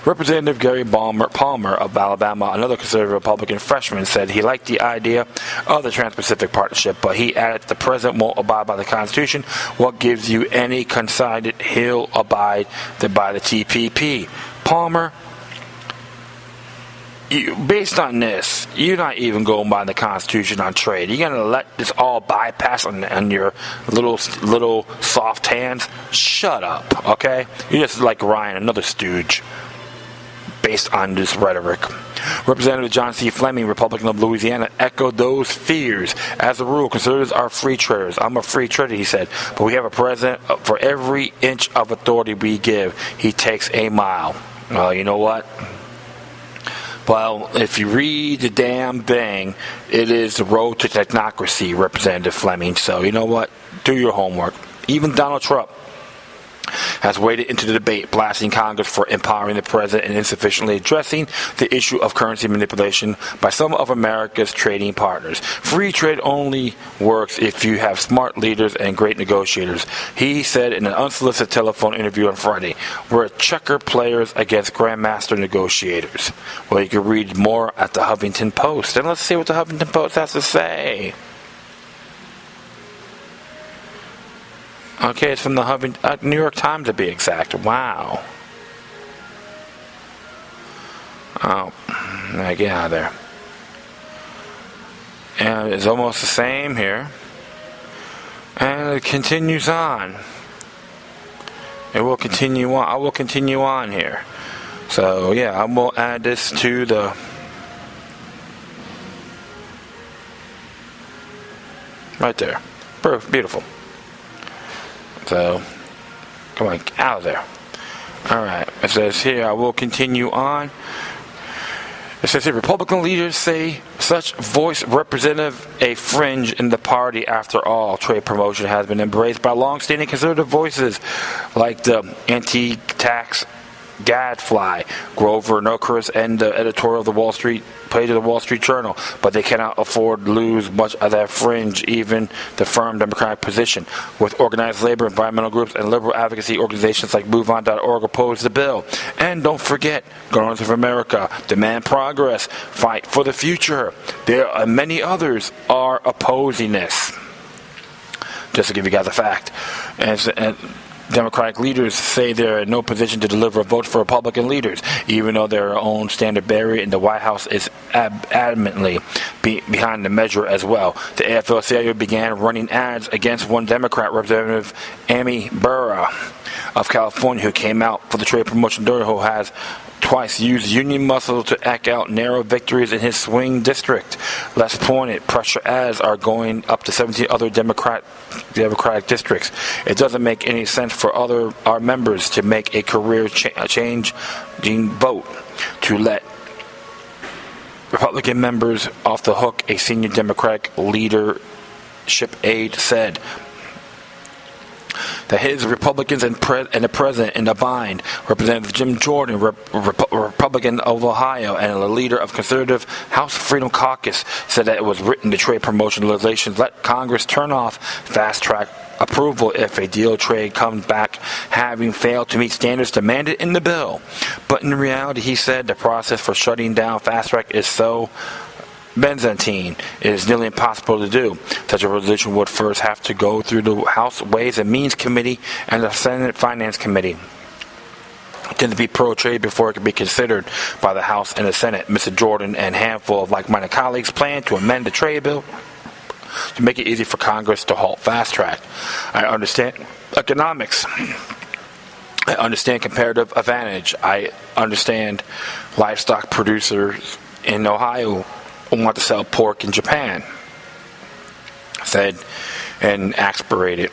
Representative Gary Palmer of Alabama, another conservative Republican freshman, said he liked the idea of the Trans-Pacific Partnership, but he added the president won't abide by the Constitution. What gives you any consigned he'll abide by the TPP? Palmer, based on this, you're not even going by the Constitution on trade. You're going to let this all bypass on your little soft hands? Shut up, okay? You're just like Ryan, another stooge, based on this rhetoric. Representative John C. Fleming, Republican of Louisiana, echoed those fears. As a rule, conservatives are free traders. I'm a free trader, he said, but we have a president for every inch of authority we give, he takes a mile. Well, you know what? Well, if you read the damn thing, it is the road to technocracy, Representative Fleming. So, you know what? Do your homework. Even Donald Trump has waded into the debate, blasting Congress for empowering the president and insufficiently addressing the issue of currency manipulation by some of America's trading partners. Free trade only works if you have smart leaders and great negotiators, he said in an unsolicited telephone interview on Friday. We're checker players against grandmaster negotiators. Well, you can read more at the Huffington Post. And let's see what the Huffington Post has to say. Okay, it's from the New York Times to be exact. Wow. Oh, now get out of there. And it's almost the same here. And it continues on. It will continue on. I will continue on here. So, yeah, I will add this to the... right there. Beautiful. So, come on, get out of there. Alright, it says here, I will continue on. It says here, Republican leaders say such voice representative a fringe in the party. After all, trade promotion has been embraced by long-standing conservative voices like the anti-tax gadfly, Grover Norquist, and the editor of the Wall Street page of the Wall Street Journal, but they cannot afford to lose much of that fringe, even the firm Democratic position. With organized labor, environmental groups, and liberal advocacy organizations like MoveOn.org oppose the bill. And don't forget, Guardians of America, Demand Progress, Fight for the Future. There are many others are opposing this. Just to give you guys a fact. And Democratic leaders say they're in no position to deliver a vote for Republican leaders, even though their own standard bearer in the White House is adamantly behind the measure as well. The AFL-CIO began running ads against one Democrat, Representative Amy Burra of California, who came out for the trade promotion bill, who has twice used union muscle to eke out narrow victories in his swing district. Less pointed pressure ads are going up to 17 other Democratic districts. It doesn't make any sense for our members to make a career changing vote to let Republican members off the hook, a senior Democratic leadership aide said. That his Republicans and the president in a bind. Representative Jim Jordan, Republican of Ohio, and the leader of conservative House Freedom Caucus, said that it was written to trade promotion legislation let Congress turn off fast-track approval if a deal trade comes back having failed to meet standards demanded in the bill. But in reality, he said, the process for shutting down fast-track is so Byzantine. It is nearly impossible to do. Such a resolution would first have to go through the House Ways and Means Committee and the Senate Finance Committee. It tend to be pro-trade before it can be considered by the House and the Senate. Mr. Jordan and a handful of like-minded colleagues plan to amend the trade bill to make it easy for Congress to halt fast track. I understand economics. I understand comparative advantage. I understand livestock producers in Ohio want to sell pork in Japan, said and aspirated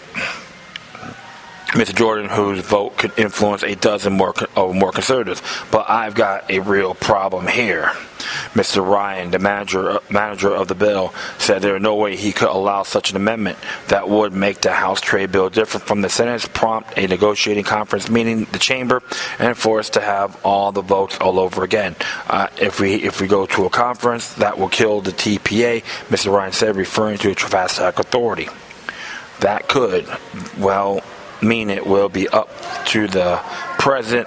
Mr. Jordan, whose vote could influence a dozen more conservatives. But I've got a real problem here. Mr. Ryan, the manager of the bill, said there is no way he could allow such an amendment that would make the House trade bill different from the Senate's, prompt a negotiating conference meeting the chamber, and force to have all the votes all over again. If we go to a conference, that will kill the TPA, Mr. Ryan said, referring to a fast-track authority. That could, mean it will be up to the president,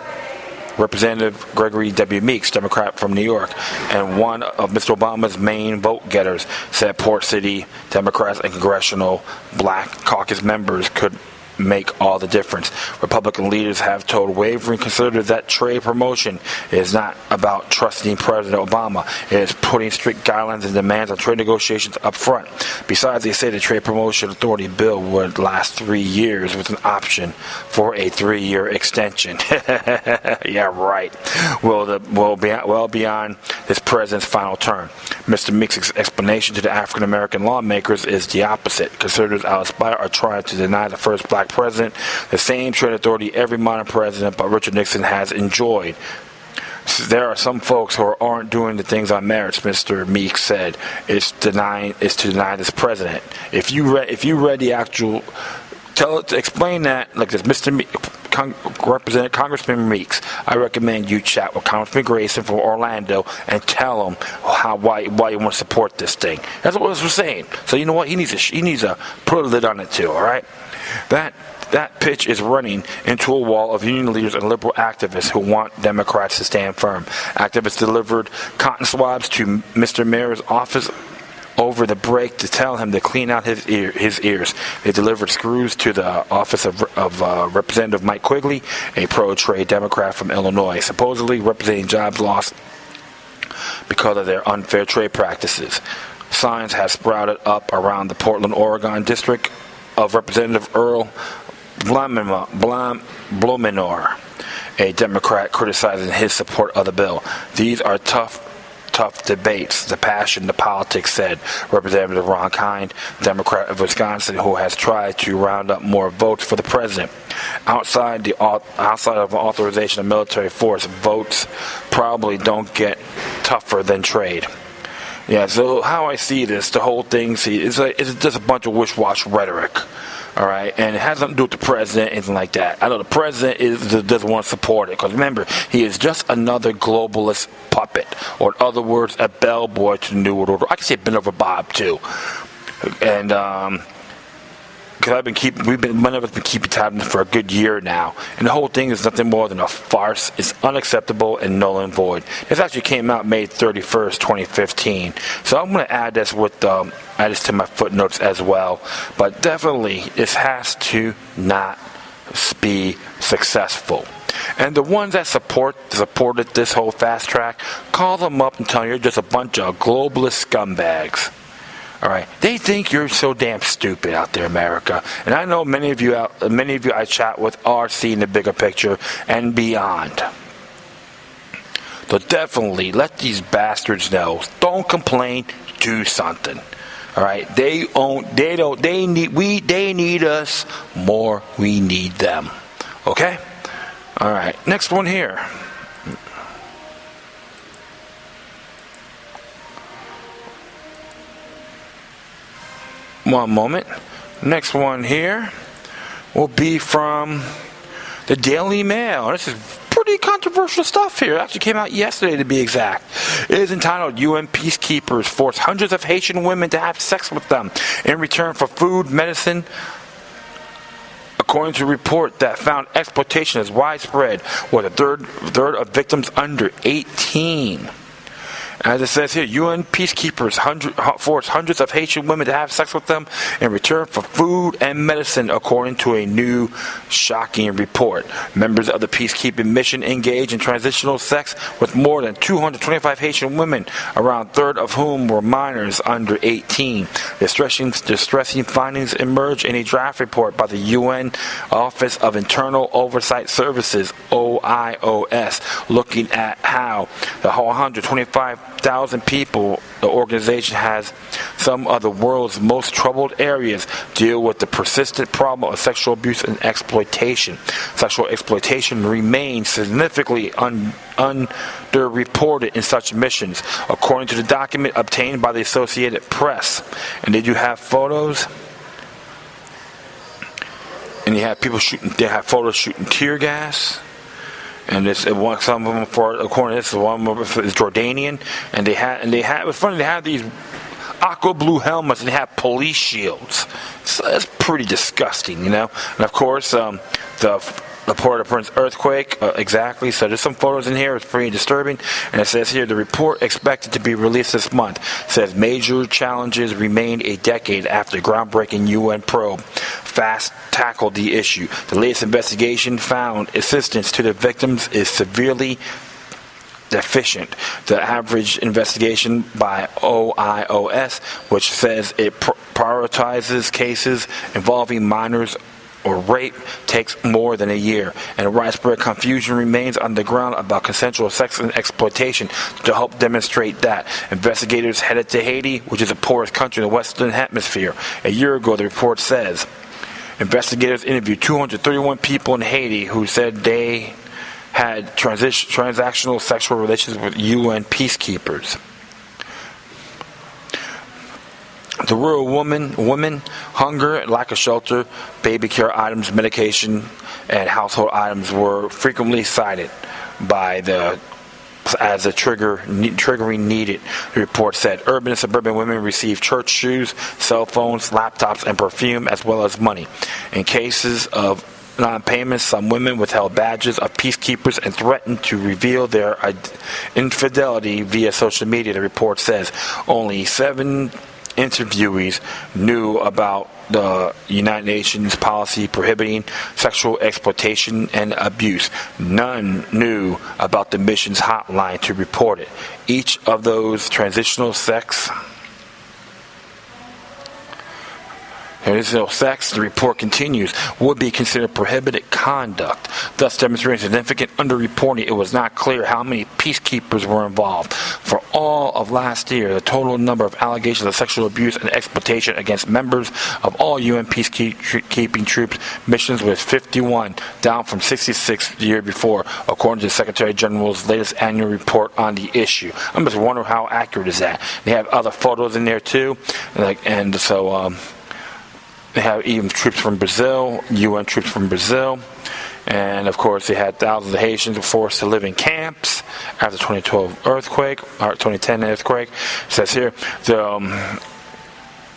Representative Gregory W. Meeks, Democrat from New York, and one of Mr. Obama's main vote getters, said Port City Democrats and Congressional Black Caucus members could make all the difference. Republican leaders have told wavering conservatives that trade promotion is not about trusting President Obama. It is putting strict guidelines and demands on trade negotiations up front. Besides, they say the Trade Promotion Authority bill would last 3 years with an option for a 3-year extension. Yeah, right. Well beyond his president's final term. Mr. Meeks' explanation to the African American lawmakers is the opposite. Conservatives out Aspire are trying to deny the first black president the same trade authority every modern president but Richard Nixon has enjoyed. There are some folks who aren't doing the things on merits, Mr. Meeks said. It's to deny this president. If you read the actual, explain that like this, Mr. Congressman Meeks. I recommend you chat with Congressman Grayson from Orlando and tell him why you want to support this thing. That's what we're saying. So you know what? He needs to put a lid on it too. All right. That pitch is running into a wall of union leaders and liberal activists who want Democrats to stand firm. Activists delivered cotton swabs to Mr. Mayor's office over the break to tell him to clean out his ears. They delivered screws to the office of Representative Mike Quigley, a pro-trade Democrat from Illinois, supposedly representing jobs lost because of their unfair trade practices. Signs have sprouted up around the Portland, Oregon district of Representative Earl Blumenauer, a Democrat, criticizing his support of the bill. These are tough debates, the passion, the politics, said Representative Ron Kind, Democrat of Wisconsin, who has tried to round up more votes for the president. Outside of authorization of military force, votes probably don't get tougher than trade. Yeah, so how I see this, the whole thing, it's just a bunch of wish-wash rhetoric. All right, and it has nothing to do with the president, anything like that. I know the president doesn't want to support it because remember, he is just another globalist puppet, or in other words, a bellboy to the New World Order. I can say Ben over Bob too, and because one of us been keeping tabs for a good year now, and the whole thing is nothing more than a farce. It's unacceptable and null and void. This actually came out May 31st, 2015. So I'm going to add this add this to my footnotes as well. But definitely, this has to not be successful. And the ones that supported this whole fast track, call them up and tell them you're just a bunch of globalist scumbags. All right, they think you're so damn stupid out there, America, and I know many of you I chat with are seeing the bigger picture and beyond. So definitely let these bastards know. Don't complain. Do something. All right, they need us more. We need them. Okay. All right, next one here. One moment. Next one here will be from the Daily Mail. This is pretty controversial stuff here. It actually came out yesterday, to be exact. It is entitled, UN Peacekeepers Force Hundreds of Haitian Women to Have Sex with Them in Return for Food, Medicine. According to a report that found exploitation is widespread, with a third of victims under 18. As it says here, UN peacekeepers force hundreds of Haitian women to have sex with them in return for food and medicine, according to a new shocking report. Members of the peacekeeping mission engage in transitional sex with more than 225 Haitian women, around a third of whom were minors under 18. Distressing findings emerged in a draft report by the UN Office of Internal Oversight Services, OIOS, looking at how the whole 125,000 people the organization has, some of the world's most troubled areas, deal with the persistent problem of sexual abuse and exploitation. Sexual exploitation remains significantly underreported in such missions, according to the document obtained by the Associated Press. And did you have photos? And you have people shooting. They have photos shooting tear gas. And some of them, according to this, one of them is Jordanian, and they had. It was funny. They had these aqua blue helmets, and they had police shields. So that's pretty disgusting, And of course, the Port-au-Prince earthquake, exactly. So there's some photos in here. It's pretty disturbing. And it says here, the report expected to be released this month says major challenges remain a decade after groundbreaking UN probe fast tackled the issue. The latest investigation found assistance to the victims is severely deficient. The average investigation by OIOS, which says it prioritizes cases involving minors or rape, takes more than a year, and widespread confusion remains on the ground about consensual sex and exploitation. To help demonstrate that, investigators headed to Haiti, which is the poorest country in the Western Hemisphere. A year ago, the report says, investigators interviewed 231 people in Haiti who said they had transactional sexual relations with UN peacekeepers. The rural women, hunger, lack of shelter, baby care items, medication, and household items were frequently cited as a triggering needed. The report said urban and suburban women received church shoes, cell phones, laptops, and perfume, as well as money. In cases of non-payments, some women withheld badges of peacekeepers and threatened to reveal their infidelity via social media. The report says only 7 interviewees knew about the United Nations policy prohibiting sexual exploitation and abuse. None knew about the mission's hotline to report it. Each of those transitional sex, the report continues, would be considered prohibited conduct, thus demonstrating significant underreporting. It was not clear how many peacekeepers were involved. For all of last year, the total number of allegations of sexual abuse and exploitation against members of all UN peacekeeping troops missions was 51, down from 66 the year before, according to the Secretary General's latest annual report on the issue. I'm just wondering how accurate is that. They have other photos in there too, They have even troops from Brazil, UN troops from Brazil. And of course, they had thousands of Haitians forced to live in camps after the 2012 earthquake, or 2010 earthquake. It says here,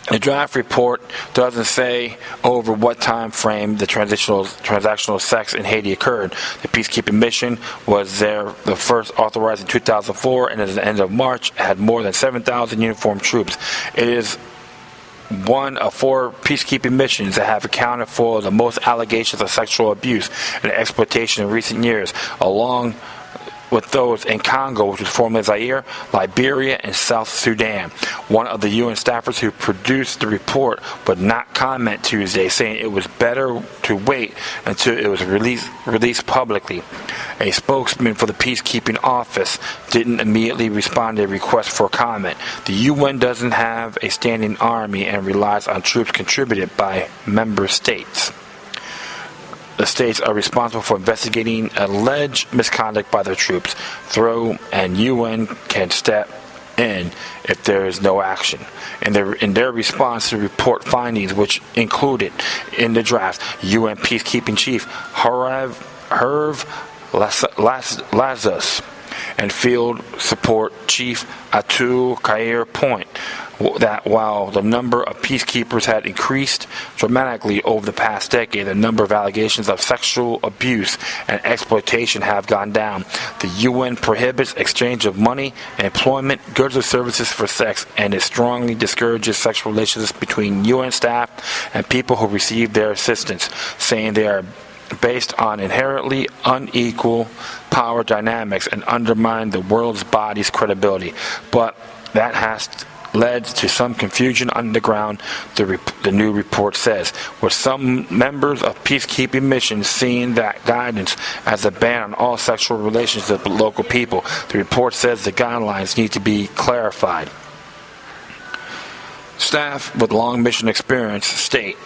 the draft report doesn't say over what time frame the transactional sex in Haiti occurred. The peacekeeping mission was the first authorized in 2004, and at the end of March, had more than 7,000 uniformed troops. It is one of 4 peacekeeping missions that have accounted for the most allegations of sexual abuse and exploitation in recent years, along with those in Congo, which was formerly Zaire, Liberia, and South Sudan. One of the UN staffers who produced the report would not comment Tuesday, saying it was better to wait until it was released publicly. A spokesman for the peacekeeping office didn't immediately respond to a request for comment. The UN doesn't have a standing army and relies on troops contributed by member states. The states are responsible for investigating alleged misconduct by their troops, and UN can step in if there is no action. In their response to report findings, which included in the draft UN peacekeeping chief Hervé Lazos and field support chief Atul Khair point that while the number of peacekeepers had increased dramatically over the past decade, the number of allegations of sexual abuse and exploitation have gone down. The UN prohibits exchange of money, employment, goods or services for sex, and it strongly discourages sexual relations between UN staff and people who receive their assistance, saying they are based on inherently unequal power dynamics and undermine the world's body's credibility. But that has led to some confusion underground, the new report says, with some members of peacekeeping missions seeing that guidance as a ban on all sexual relations with local people. The report says the guidelines need to be clarified. Staff with long mission experience state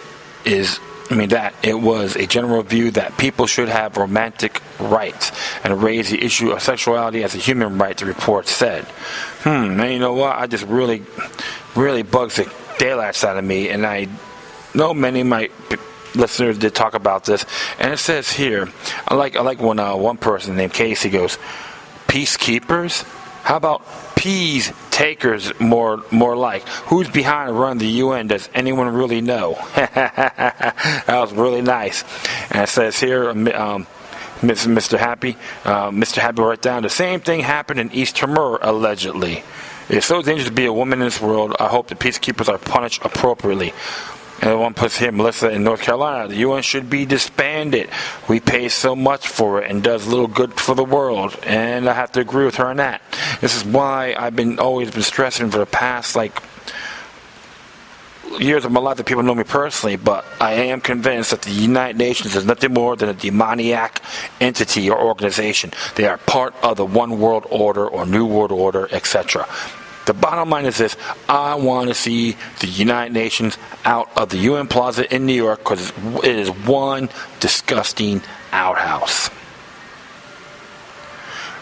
that it was a general view that people should have romantic rights and raise the issue of sexuality as a human right, the report said. Man, you know what? I just really bugs the daylights out of me, and I know many of my listeners did talk about this, and it says here, I like when one person named Casey goes, peacekeepers? How about peas takers more like? Who's behind running the UN? Does anyone really know? That was really nice. And it says here, Mr. Happy wrote down, the same thing happened in East Timor, allegedly. It's so dangerous to be a woman in this world. I hope the peacekeepers are punished appropriately. And one puts here, Melissa in North Carolina, the UN should be disbanded. We pay so much for it and does little good for the world. And I have to agree with her on that. This is why I've always been stressing for the past years of my life that people know me personally, but I am convinced that the United Nations is nothing more than a demoniac entity or organization. They are part of the One World Order or New World Order, etc. The bottom line is this: I want to see the United Nations out of the UN Plaza in New York because it is one disgusting outhouse.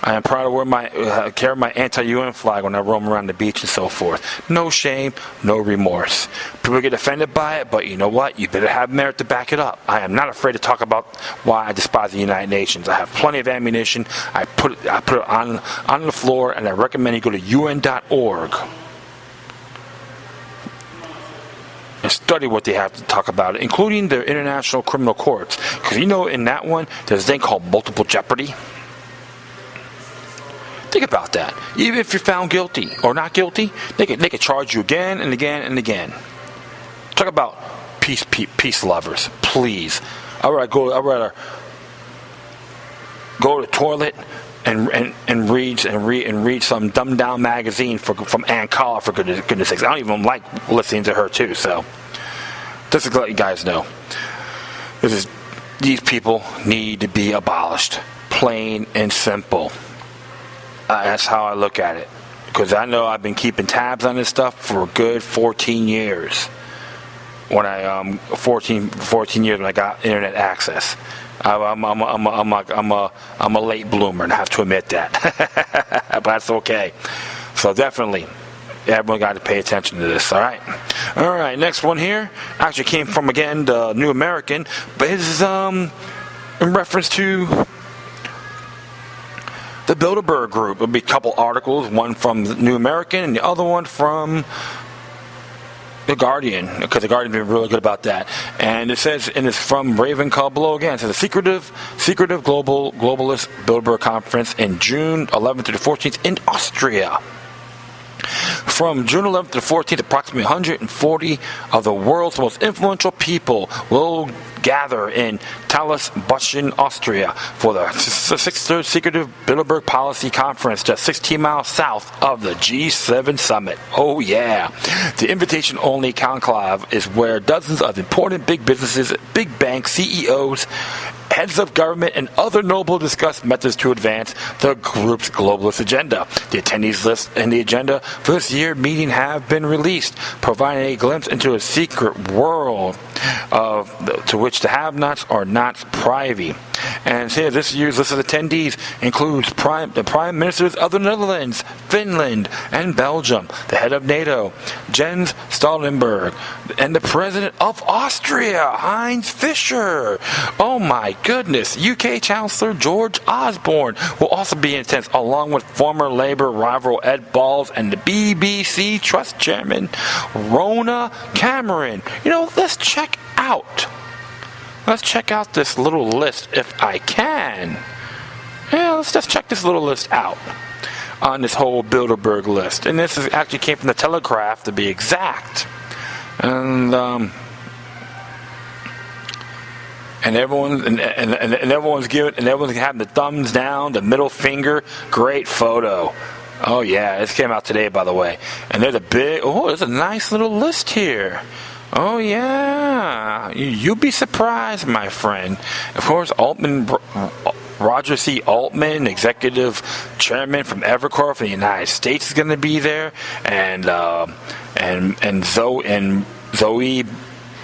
I am proud to carry my anti-UN flag when I roam around the beach and so forth. No shame, no remorse. People get offended by it, but you know what? You better have merit to back it up. I am not afraid to talk about why I despise the United Nations. I have plenty of ammunition. I put it on the floor, and I recommend you go to UN.org and study what they have to talk about, including the International Criminal Courts. Because in that one, there's a thing called multiple jeopardy. Think about that. Even if you're found guilty or not guilty, they could charge you again and again and again. Talk about peace lovers, please. I'd rather go to the toilet and read some dumbed down magazine from Ann Collar, for goodness sakes. I don't even like listening to her too. So just to let you guys know, these people need to be abolished, plain and simple. That's how I look at it. Because I know I've been keeping tabs on this stuff for a good 14 years. When 14 years when I got internet access. I'm a late bloomer, and I have to admit that. But that's okay. So definitely, everyone got to pay attention to this. All right. Next one here actually came from again the New American, but it's in reference to the Bilderberg group. It'll be a couple articles, one from the New American and the other one from The Guardian, because The Guardian's been really good about that. And it says, and it's from Raven Call below again. It says, a secretive globalist Bilderberg conference in June 11th to the 14th in Austria. From June 11th to the 14th, approximately 140 of the world's most influential people will gather in Buschen, Austria for the 6th Secretive Bilderberg Policy Conference, just 16 miles south of the G7 summit. Oh yeah. The invitation-only conclave is where dozens of important big businesses, big bank CEOs, heads of government, and other noble discuss methods to advance the group's globalist agenda. The attendees list and the agenda for this year's meeting have been released, providing a glimpse into a secret world to which the have-nots are not privy. And here, this year's list of attendees includes the prime ministers of the Netherlands, Finland, and Belgium, the head of NATO, Jens Stoltenberg, and the president of Austria, Heinz Fischer. Oh my goodness, UK Chancellor George Osborne will also be in attendance, along with former Labour rival Ed Balls and the BBC Trust Chairman Rona Cameron. Let's check out this little list if I can. Yeah, let's just check this little list out on this whole Bilderberg list. And this actually came from the Telegraph, to be exact. And everyone's having the thumbs down, the middle finger. Great photo. Oh yeah, this came out today, by the way. And there's a nice little list here. Oh yeah, you'll be surprised, my friend. Of course, Roger C. Altman, executive chairman from Evercore for the United States, is going to be there, and Zoe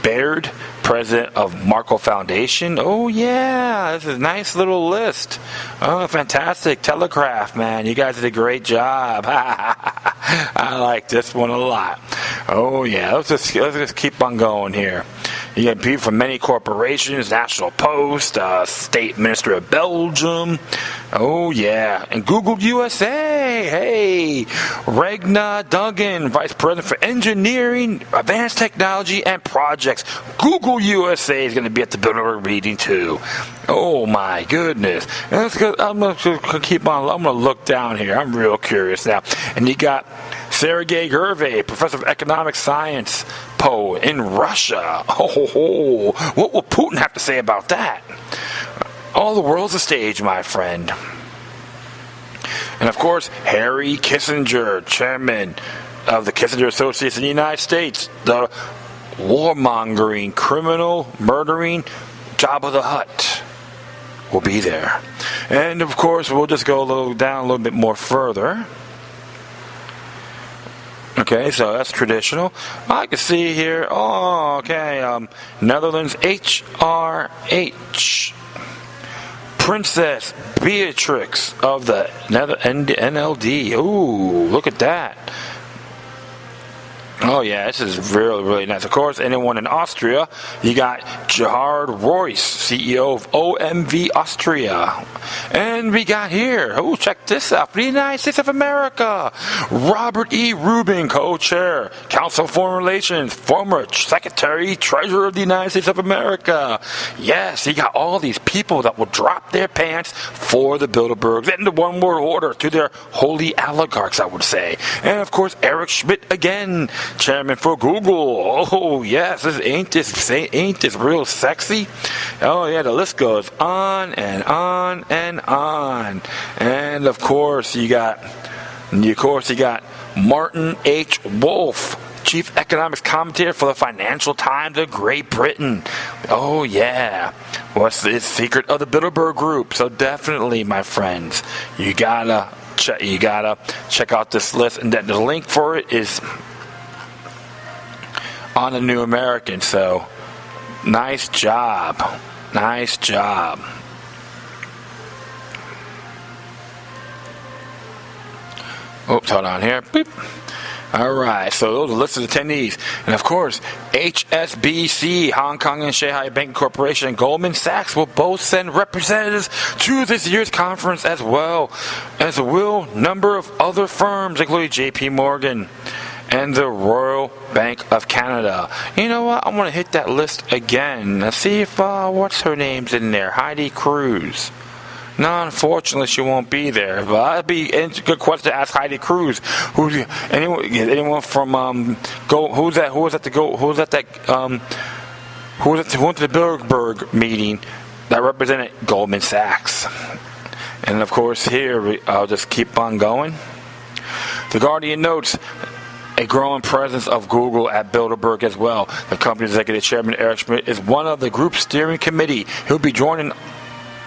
Baird, president of Marco Foundation. Oh yeah, this is a nice little list. Oh, fantastic. Telegraph, man, you guys did a great job. I like this one a lot. Oh yeah, let's just keep on going here. You got people from many corporations, National Post, State Minister of Belgium. Oh yeah, and Google USA. Hey, Regna Duggan, Vice President for Engineering, Advanced Technology, and Projects. Google USA is going to be at the Bilderberg meeting too. Oh my goodness. I'm going to keep on. I'm going to look down here. I'm real curious now. And you got Sergei Gervais, professor of economic science, in Russia. Oh, what will Putin have to say about that? All the world's a stage, my friend. And of course, Harry Kissinger, chairman of the Kissinger Associates in the United States, the warmongering, criminal, murdering Jabba the Hutt will be there. And of course, we'll just go down a little bit more further. Okay, so that's traditional. I can see here. Oh, okay. Netherlands HRH. Princess Beatrix of the NLD. Ooh, look at that. Oh yeah, this is really, really nice. Of course, anyone in Austria, you got Gerhard Royce, CEO of OMV Austria. And we got here, check this out, for the United States of America, Robert E. Rubin, co-chair, Council on Foreign Relations, former Secretary, Treasurer of the United States of America. Yes, you got all these people that will drop their pants for the Bilderbergs and the One World Order to their holy oligarchs, I would say. And of course, Eric Schmidt again, chairman for Google. Oh yes, ain't this real sexy? Oh yeah, the list goes on and on and on. And of course you got Martin H. Wolf, chief economics commentator for the Financial Times of Great Britain. Oh yeah, what's the secret of the Bilderberg Group? So definitely, my friends, you gotta check out this list, and the link for it is on the New American. So nice job. Oops, hold on here. Beep. All right, so those are listed attendees. And of course, HSBC, Hong Kong and Shanghai Banking Corporation, and Goldman Sachs will both send representatives to this year's conference, as well as a number of other firms, including JP Morgan and the Royal Bank of Canada. You know what? I want to hit that list again. Let's see if, what's her name's in there? Heidi Cruz. No, unfortunately, she won't be there. But that'd be a good question to ask Heidi Cruz. Anyone from who was at the Bilderberg meeting that represented Goldman Sachs? And of course, here I'll just keep on going. The Guardian notes a growing presence of Google at Bilderberg as well. The company's executive chairman Eric Schmidt is one of the group's steering committee. He'll be joining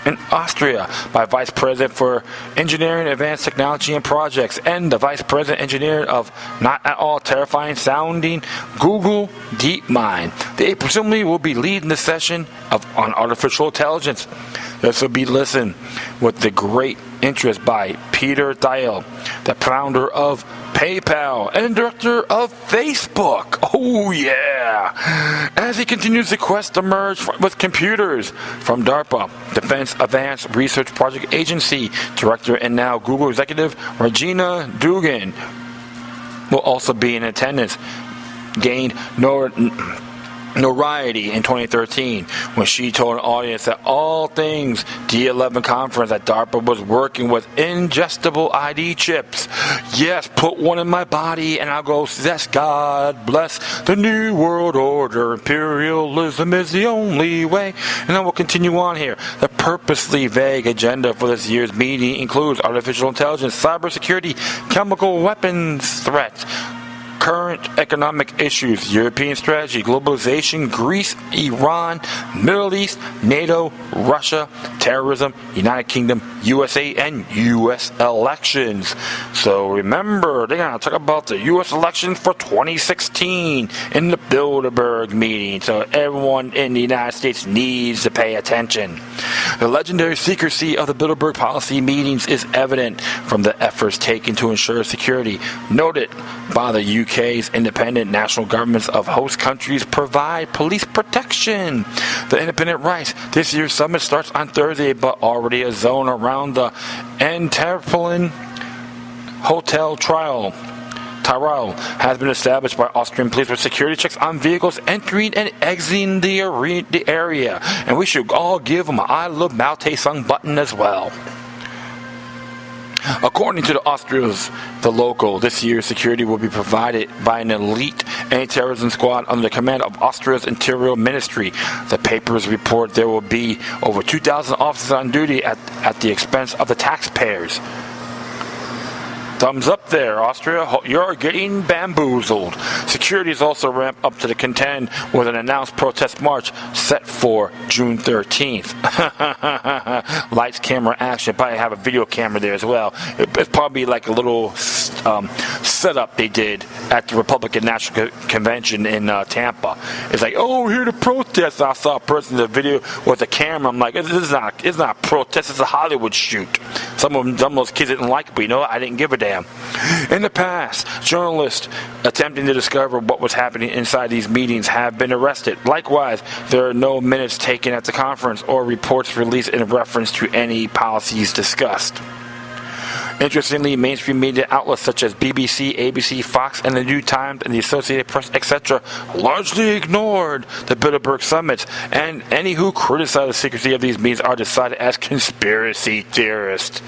in Austria by Vice President for Engineering, Advanced Technology and Projects, and the Vice President Engineer of not at all terrifying sounding Google DeepMind. They presumably will be leading the session on artificial intelligence. This will be listened with the great interest by Peter Thiel, the founder of PayPal and director of Facebook. Oh yeah! As he continues the quest to merge with computers from DARPA, Defense Advanced Research Project Agency director and now Google executive Regina Dugan will also be in attendance. Gained notoriety in 2013 when she told an audience that all things D11 conference that DARPA was working with ingestible ID chips. Yes, put one in my body and I'll go, yes, God bless the New World Order. Imperialism is the only way. And I will continue on here. The purposely vague agenda for this year's meeting includes artificial intelligence, cybersecurity, chemical weapons threats, current economic issues, European strategy, globalization, Greece, Iran, Middle East, NATO, Russia, terrorism, United Kingdom, USA, and U.S. elections. So remember, they're going to talk about the U.S. election for 2016 in the Bilderberg meeting. So everyone in the United States needs to pay attention. The legendary secrecy of the Bilderberg policy meetings is evident from the efforts taken to ensure security. Noted by the UK's independent national governments of host countries provide police protection. The independent rights. This year's summit starts on Thursday, but already a zone around the Antwerpen Hotel Tyrol has been established by Austrian police with security checks on vehicles entering and exiting the area. And we should all give them an I Love Malte Sung button as well. According to the Austria's The Local, this year's security will be provided by an elite anti-terrorism squad under the command of Austria's Interior Ministry. The papers report there will be over 2,000 officers on duty at the expense of the taxpayers. Thumbs up there, Austria. You're getting bamboozled. Security is also ramped up to the contend with an announced protest march set for June 13th. Lights, camera, action. Probably have a video camera there as well. It's probably like a little setup they did at the Republican National Convention in Tampa. It's like, oh, we're here to protest. I saw a person in the video with a camera. I'm like, it's not a protest. It's a Hollywood shoot. Some of those kids didn't like it, but you know what? I didn't give a damn. In the past, journalists attempting to discover what was happening inside these meetings have been arrested. Likewise, there are no minutes taken at the conference or reports released in reference to any policies discussed. Interestingly, mainstream media outlets such as BBC, ABC, Fox, and the New Times and the Associated Press, etc., largely ignored the Bilderberg summits, and any who criticize the secrecy of these meetings are decided as conspiracy theorists.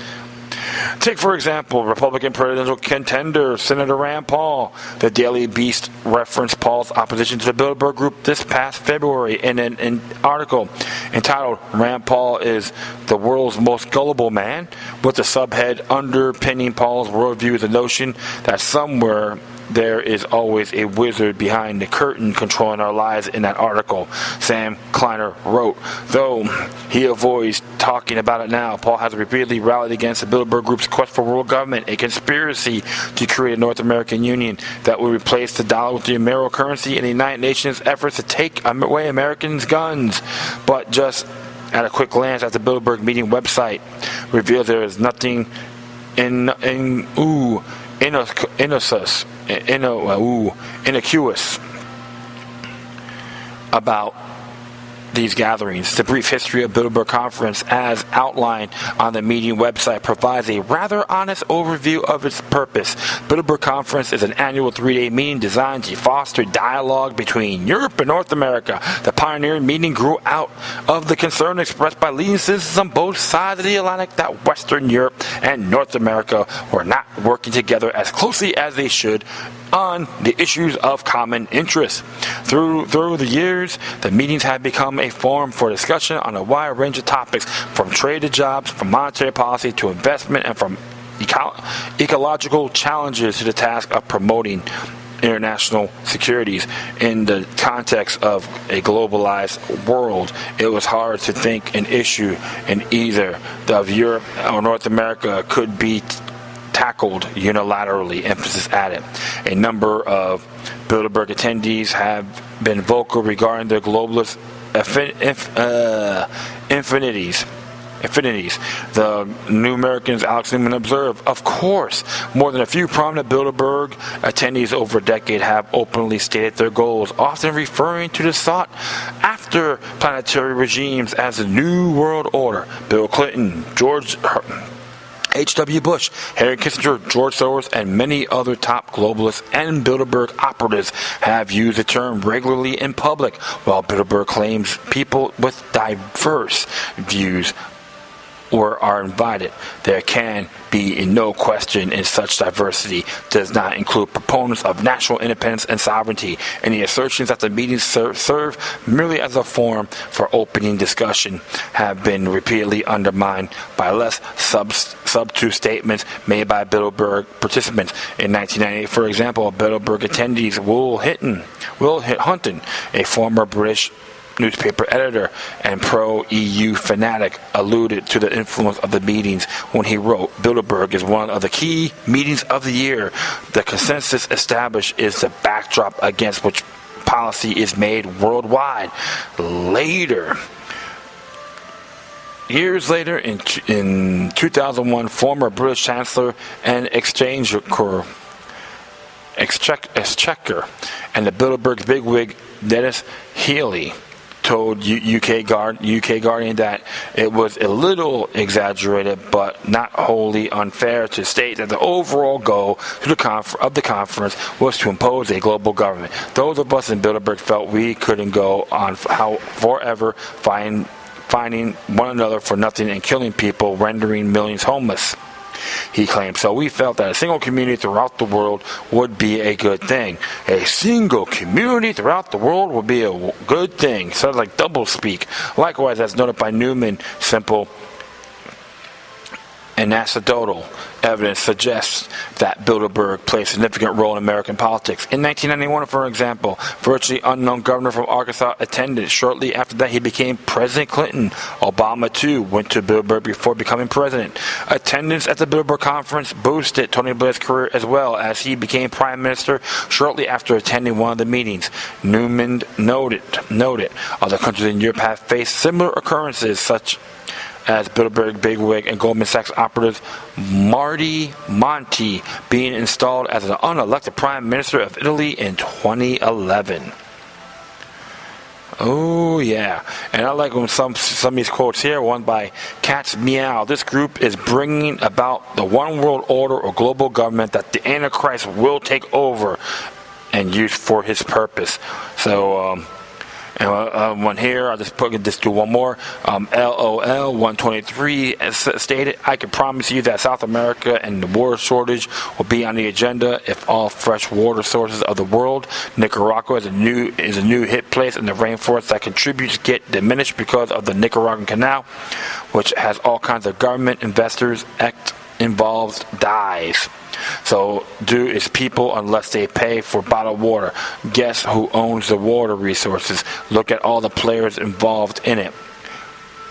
Take, for example, Republican presidential contender Senator Rand Paul. The Daily Beast referenced Paul's opposition to the Bilderberg Group this past February in an article entitled "Rand Paul is the world's most gullible man," with the subhead underpinning Paul's worldview is the notion that somewhere there is always a wizard behind the curtain controlling our lives. In that article, Sam Kleiner wrote, though he avoids talking about it now, Paul has repeatedly rallied against the Bilderberg Group's quest for world government, a conspiracy to create a North American Union that will replace the dollar with the euro currency in the United Nations efforts to take away Americans' guns. But just at a quick glance at the Bilderberg meeting website reveals there is nothing innocuous about these gatherings. The brief history of Bilderberg Conference, as outlined on the meeting website, provides a rather honest overview of its purpose. Bilderberg Conference is an annual 3-day meeting designed to foster dialogue between Europe and North America. The pioneering meeting grew out of the concern expressed by leading citizens on both sides of the Atlantic that Western Europe and North America were not working together as closely as they should on the issues of common interest. Through the years, the meetings have become a forum for discussion on a wide range of topics, from trade to jobs, from monetary policy to investment, and from ecological challenges to the task of promoting international securities. In the context of a globalized world, it was hard to think an issue in either of Europe or North America could be tackled unilaterally, emphasis added. A number of Bilderberg attendees have been vocal regarding their globalist affinities. The New Americans Alex Newman observed, of course, more than a few prominent Bilderberg attendees over a decade have openly stated their goals, often referring to the sought after planetary regimes as the New World Order. Bill Clinton, George H.W. Bush, Henry Kissinger, George Soros, and many other top globalists and Bilderberg operatives have used the term regularly in public. While Bilderberg claims people with diverse views are invited, there can be no question in such diversity does not include proponents of national independence and sovereignty. Any assertions that the meetings serve merely as a forum for opening discussion have been repeatedly undermined by less subtle statements made by Bilderberg participants. In 1998, for example, Bilderberg attendees Will Hunton, a former British newspaper editor and pro-EU fanatic, alluded to the influence of the meetings when he wrote, "Bilderberg is one of the key meetings of the year. The consensus established is the backdrop against which policy is made worldwide." Years later, in 2001, former British Chancellor and Exchequer and the Bilderberg bigwig Dennis Healey told UK Guardian that it was a little exaggerated but not wholly unfair to state that the overall goal of the conference was to impose a global government. Those of us in Bilderberg felt we couldn't go on forever finding one another for nothing and killing people, rendering millions homeless, he claimed. So we felt that a single community throughout the world would be a good thing. A single community throughout the world would be a good thing. Sounds like doublespeak. Likewise, as noted by Newman, simple and anecdotal evidence suggests that Bilderberg played a significant role in American politics. In 1991, for example, virtually unknown governor from Arkansas attended. Shortly after that, he became President Clinton. Obama, too, went to Bilderberg before becoming president. Attendance at the Bilderberg conference boosted Tony Blair's career as well, as he became prime minister shortly after attending one of the meetings. Newman noted other countries in Europe have faced similar occurrences, such as Bilderberg bigwig and Goldman Sachs operative Marty Monti being installed as an unelected prime minister of Italy in 2011. Oh yeah, and I like when some of these quotes here. One by Cat's Meow. This group is bringing about the one world order or global government that the Antichrist will take over and use for his purpose. So. And one here, I'll just do one more. LOL 123 stated, "I can promise you that South America and the water shortage will be on the agenda if all fresh water sources of the world. Nicaragua is a new hit place in the rainforest that contributes get diminished because of the Nicaraguan Canal, which has all kinds of government investors involved dies. So do its people unless they pay for bottled water. Guess who owns the water resources? Look at all the players involved in it.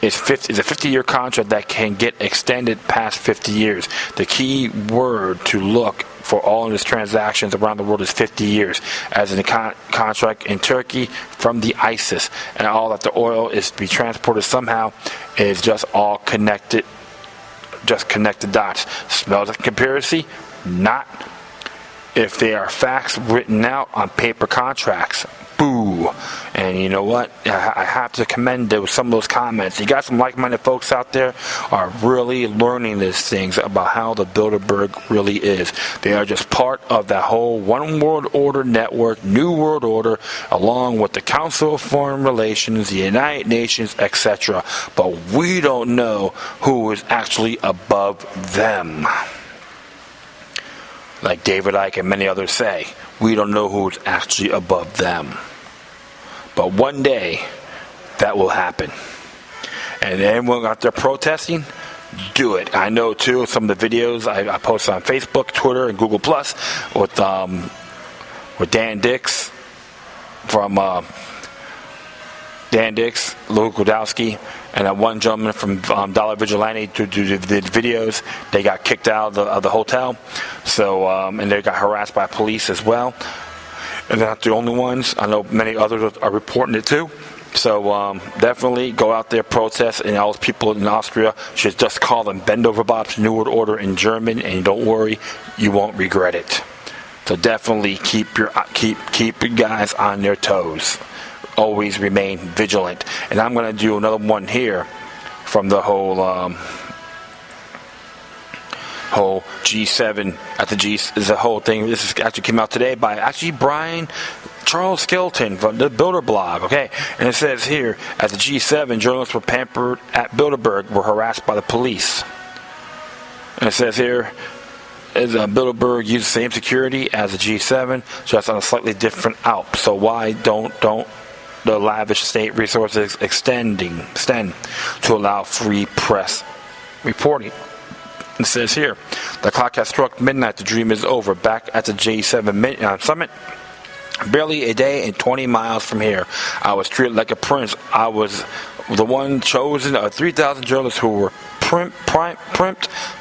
It's a 50-year contract that can get extended past 50 years. The key word to look for all of these transactions around the world is 50 years, as in the contract in Turkey from the ISIS, and all that the oil is to be transported somehow is just all connected. Just connect the dots. Smells like conspiracy? Not. if they are facts written out on paper contracts. Boo. And you know what? I have to commend some of those comments. You got some like-minded folks out there are really learning these things about how the Bilderberg really is. They are just part of that whole One World Order network, New World Order, along with the Council of Foreign Relations, the United Nations, etc. But we don't know who is actually above them. Like David Icke and many others say, we don't know who's actually above them. But one day, that will happen. And anyone out there protesting, do it. I know, too, some of the videos I post on Facebook, Twitter, and Google Plus with Dan Dix from Lou Godowski, and that one gentleman from Dollar Vigilante to do the videos. They got kicked out of the hotel, so and they got harassed by police as well. And they're not the only ones. I know many others are reporting it too. So definitely go out there, protest, and all those people in Austria should just call them Bend Over Bob's New World Order in German, and don't worry, you won't regret it. So definitely keep your guys on their toes. Always remain vigilant. And I'm going to do another one here from the whole G7 at the G is a whole thing. This actually came out today by Brian Charles Skelton from the Bilder blog. Okay, and it says here, at the G7, journalists were pampered at Bilderberg were harassed by the police. And it says here, is Bilderberg used the same security as the G7, just on a slightly different Alp. So why don't the lavish state resources extend to allow free press reporting? It says here, the clock has struck midnight. The dream is over. Back at the G7 summit, barely a day and 20 miles from here, I was treated like a prince. I was the one chosen of 3,000 journalists who were primped,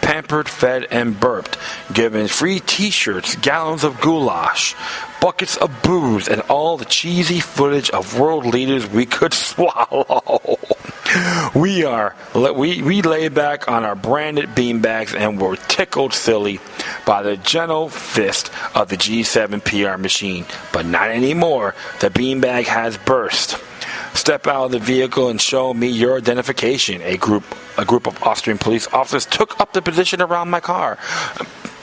pampered, fed, and burped, given free T-shirts, gallons of goulash, buckets of booze, and all the cheesy footage of world leaders we could swallow. We lay back on our branded beanbags and were tickled silly by the gentle fist of the G7 PR machine. But not anymore. The beanbag has burst. Step out of the vehicle and show me your identification. A group of Austrian police officers took up the position around my car.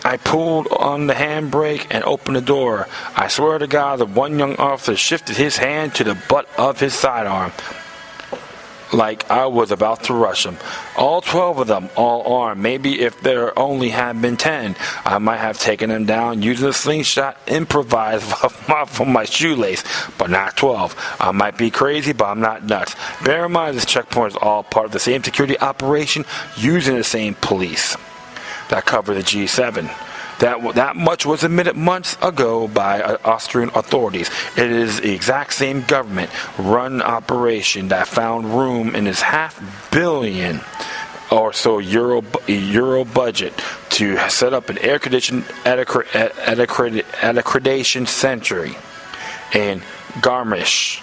I pulled on the handbrake and opened the door. I swear to God, the one young officer shifted his hand to the butt of his sidearm, like I was about to rush him. All 12 of them, all armed. Maybe if there only had been 10, I might have taken them down using a slingshot improvised from my shoelace, but not 12. I might be crazy, but I'm not nuts. Bear in mind, this checkpoint is all part of the same security operation using the same police that cover the G7. That much was admitted months ago by Austrian authorities. It is the exact same government-run operation that found room in its $500 million or so euro budget to set up an air-conditioned accreditation center in Garmisch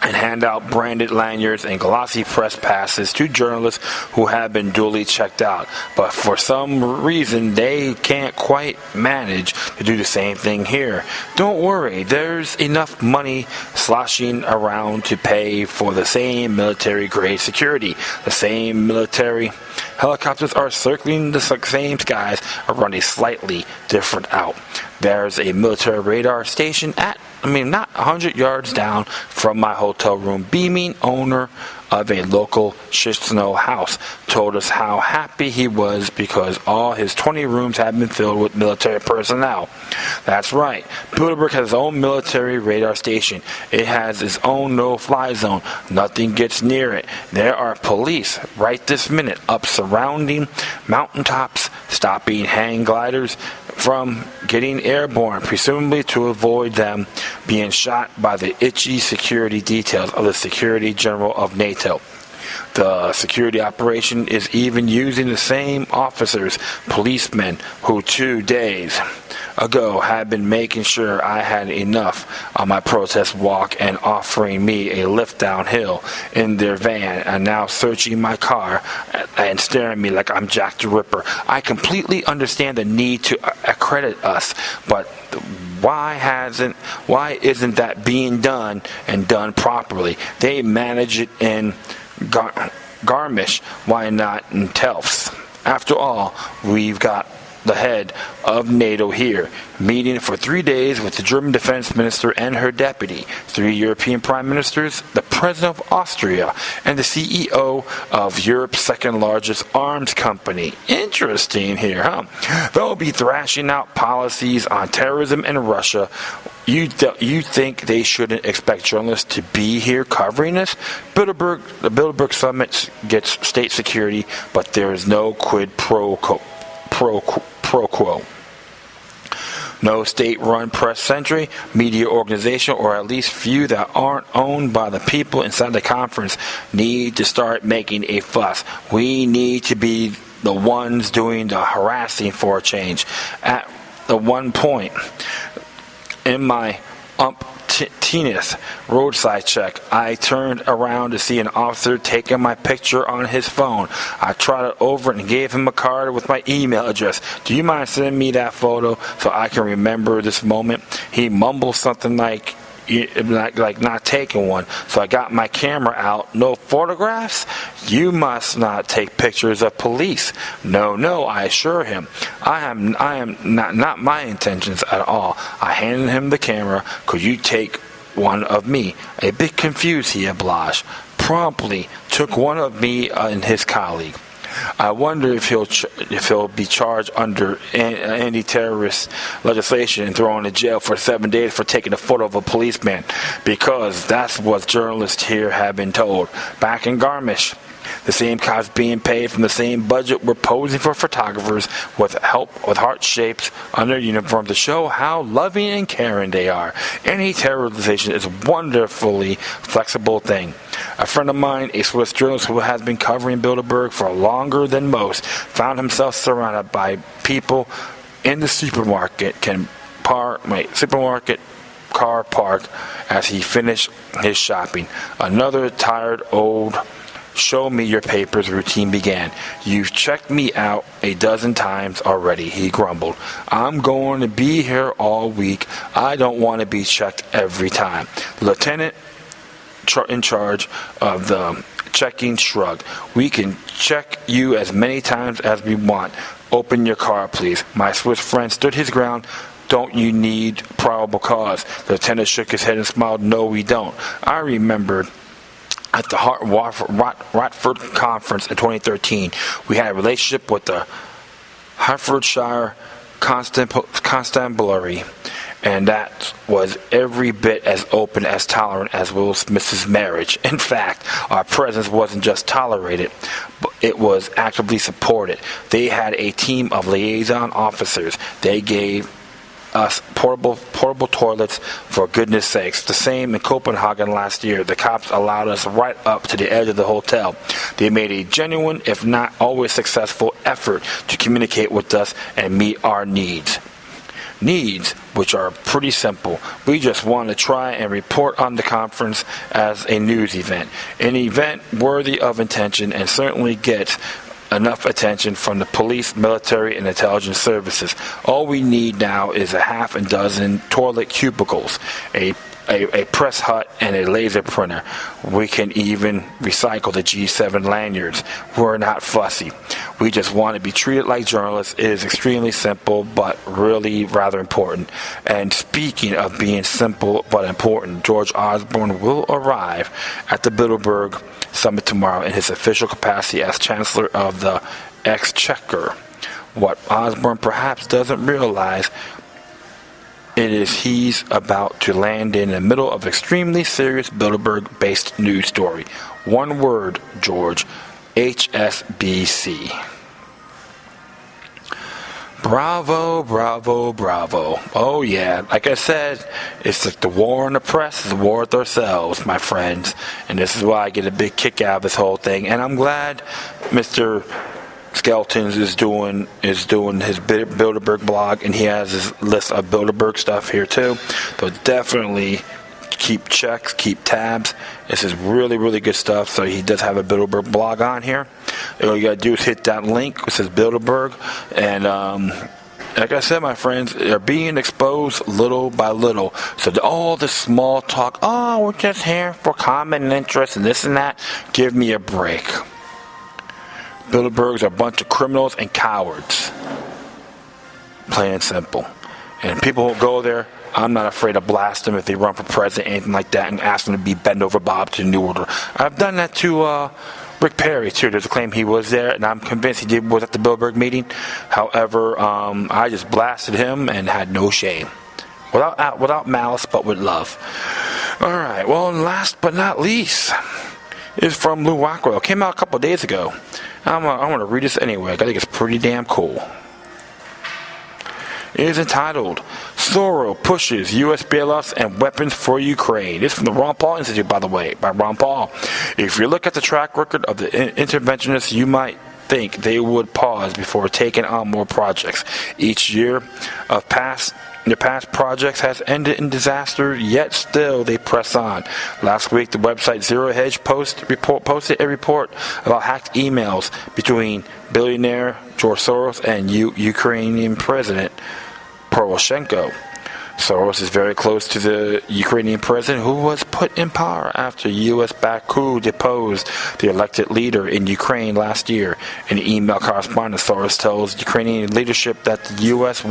and hand out branded lanyards and glossy press passes to journalists who have been duly checked out. But for some reason, they can't quite manage to do the same thing here. Don't worry, there's enough money sloshing around to pay for the same military-grade security. The same military helicopters are circling the same skies around a slightly different Alp. There's a military radar station not 100 yards down from my hotel room. Beaming owner of a local Shitsno house told us how happy he was because all his 20 rooms had been filled with military personnel. That's right. Bilderberg has his own military radar station. It has its own no-fly zone. Nothing gets near it. There are police right this minute up surrounding mountaintops, stopping hang gliders from getting airborne, presumably to avoid them being shot by the itchy security details of the Secretary General of NATO. The security operation is even using the same officers, policemen, who 2 days ago had been making sure I had enough on my protest walk and offering me a lift downhill in their van, and now searching my car and staring at me like I'm Jack the Ripper. I completely understand the need to accredit us, but why isn't that being done and done properly? They manage it in Garmisch, why not in Telfs? After all, we've got the head of NATO here, meeting for 3 days with the German defense minister and her deputy, 3 European prime ministers, the president of Austria, and the CEO of Europe's second largest arms company. Interesting here, huh? They'll be thrashing out policies on terrorism in Russia. You think they shouldn't expect journalists to be here covering this? The Bilderberg summit gets state security, but there is no quid pro quo. No state-run press century, media organization, or at least few that aren't owned by the people inside the conference need to start making a fuss. We need to be the ones doing the harassing for a change. At the one point in my umpteenth roadside check, I turned around to see an officer taking my picture on his phone. I trotted over and gave him a card with my email address. Do you mind sending me that photo so I can remember this moment? He mumbled something like not taking one, so I got my camera out. No photographs? You must not take pictures of police. No, I assure him. I am not my intentions at all. I handed him the camera. Could you take one of me? A bit confused, he obliged. Promptly took one of me and his colleague. I wonder if he'll be charged under anti-terrorist legislation and thrown in jail for 7 days for taking a photo of a policeman, because that's what journalists here have been told. Back in Garmisch, the same cops being paid from the same budget were posing for photographers with heart shapes on their uniform to show how loving and caring they are. Anti-terrorization is a wonderfully flexible thing. A friend of mine, a Swiss journalist who has been covering Bilderberg for longer than most, found himself surrounded by people in the supermarket car parked as he finished his shopping. Another tired old show me your papers routine began. You've checked me out a dozen times already, he grumbled. I'm going to be here all week. I don't want to be checked every time. Lieutenant in charge of the checking shrugged. We can check you as many times as we want. Open your car, please. My Swiss friend stood his ground. Don't you need probable cause? The lieutenant shook his head and smiled. No, we don't. I remembered at the Rockford Conference in 2013, we had a relationship with the Hertfordshire Constabulary, and that was every bit as open as tolerant as Will Smith's marriage. In fact, our presence wasn't just tolerated, but it was actively supported. They had a team of liaison officers. They gave us portable toilets, for goodness sakes. The same in Copenhagen last year. The cops allowed us right up to the edge of the hotel. They made a genuine, if not always successful, effort to communicate with us and meet our needs. Needs, which are pretty simple. We just want to try and report on the conference as a news event. An event worthy of attention, and certainly gets enough attention from the police, military, and intelligence services. All we need now is a half a dozen toilet cubicles, a press hut, and a laser printer. We can even recycle the G7 lanyards. We're not fussy. We just want to be treated like journalists. It is extremely simple, but really rather important. And speaking of being simple but important, George Osborne will arrive at the Bilderberg Summit tomorrow in his official capacity as Chancellor of the Exchequer. What Osborne perhaps doesn't realize is he's about to land in the middle of an extremely serious Bilderberg-based news story. One word, George: HSBC. Bravo, bravo, bravo. Oh, yeah. Like I said, it's like the war on the press is the war with ourselves, my friends. And this is why I get a big kick out of this whole thing. And I'm glad Mr. Skeletons is doing his Bilderberg blog, and he has his list of Bilderberg stuff here, too. So definitely keep checks, keep tabs. This is really, really good stuff. So he does have a Bilderberg blog on here. All you gotta do is hit that link which says Bilderberg, and like I said, my friends, they're being exposed little by little. So all this small talk, oh, we're just here for common interest and this and that, give me a break. Bilderbergs are a bunch of criminals and cowards. Plain and simple. And people who go there, I'm not afraid to blast them if they run for president, anything like that, and ask them to be bend over Bob to the New Order. I've done that to Rick Perry, too. There's a claim he was there, and I'm convinced he was at the Bilderberg meeting. However, I just blasted him and had no shame. Without malice, but with love. All right, well, and last but not least is from Lou Rockwell. It came out a couple days ago. I want to read this anyway. I think it's pretty damn cool. It is entitled, Soros Pushes U.S. Bailouts and Weapons for Ukraine. This is from the Ron Paul Institute, by the way, by Ron Paul. If you look at the track record of the interventionists, you might think they would pause before taking on more projects. Each year of their past projects has ended in disaster, yet still they press on. Last week, the website Zero Hedge posted a report about hacked emails between billionaire George Soros and Ukrainian President Poroshenko. Soros is very close to the Ukrainian president, who was put in power after U.S.-backed coup deposed the elected leader in Ukraine last year. In an email correspondence, Soros tells Ukrainian leadership that the U.S.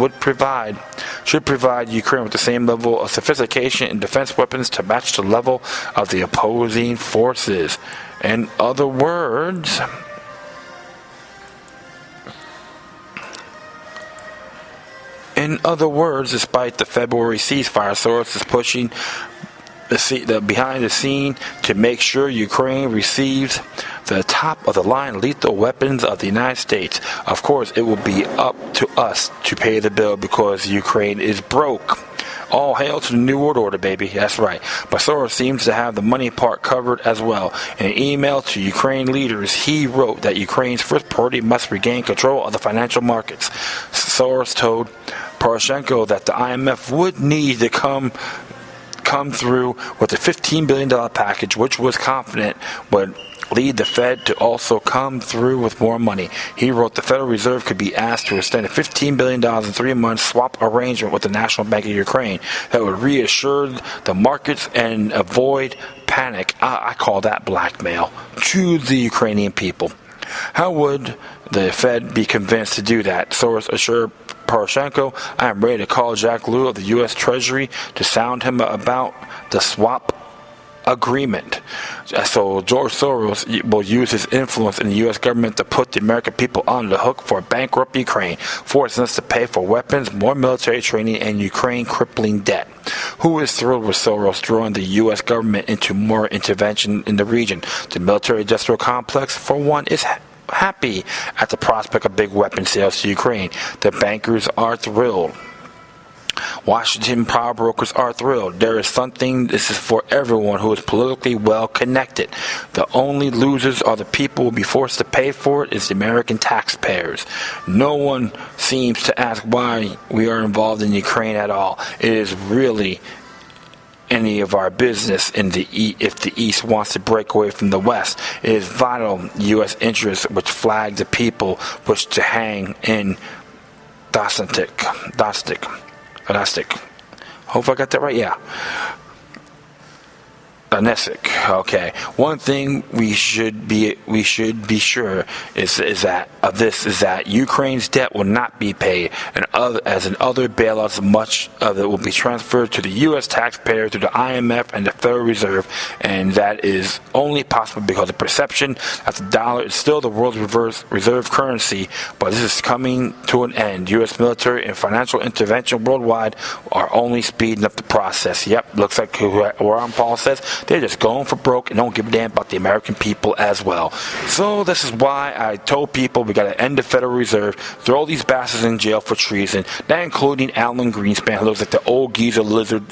should provide Ukraine with the same level of sophistication in defense weapons to match the level of the opposing forces. In other words, despite the February ceasefire, Soros is pushing the behind the scene to make sure Ukraine receives the top-of-the-line lethal weapons of the United States. Of course, it will be up to us to pay the bill because Ukraine is broke. All hail to the New World Order, baby. That's right. But Soros seems to have the money part covered as well. In an email to Ukraine leaders, he wrote that Ukraine's first priority must regain control of the financial markets. Soros told Poroshenko that the IMF would need to come through with a $15 billion package, which was confident would lead the Fed to also come through with more money. He wrote the Federal Reserve could be asked to extend a $15 billion in 3 months swap arrangement with the National Bank of Ukraine that would reassure the markets and avoid panic. I call that blackmail to the Ukrainian people. How would the Fed be convinced to do that? Soros assured Poroshenko, I am ready to call Jack Lew of the U.S. Treasury to sound him about the swap agreement. So George Soros will use his influence in the U.S. government to put the American people on the hook for a bankrupt Ukraine, forcing us to pay for weapons, more military training, and Ukraine crippling debt. Who is thrilled with Soros drawing the U.S. government into more intervention in the region? The military-industrial complex, for one, is happy at the prospect of big weapon sales to Ukraine. The bankers are thrilled. Washington power brokers are thrilled. This is for everyone who is politically well connected. The only losers are the people who will be forced to pay for it is the American taxpayers. No one seems to ask why we are involved in Ukraine at all. It is really any of our business if the East wants to break away from the West. It is vital U.S. interests which flag the people which to hang in Dostik. Hope I got that right. Yeah. Donetsk. Okay. One thing we should be sure is that Ukraine's debt will not be paid, and as in other bailouts, much of it will be transferred to the U.S. taxpayer through the IMF and the Federal Reserve, and that is only possible because the perception that the dollar is still the world's reserve currency, but this is coming to an end. U.S. military and financial intervention worldwide are only speeding up the process. Yep, looks like where Paul says They're just going for broke and don't give a damn about the American people as well. So this is why I told people we got to end the Federal Reserve, throw these bastards in jail for treason, that including Alan Greenspan, who looks like the old geezer lizard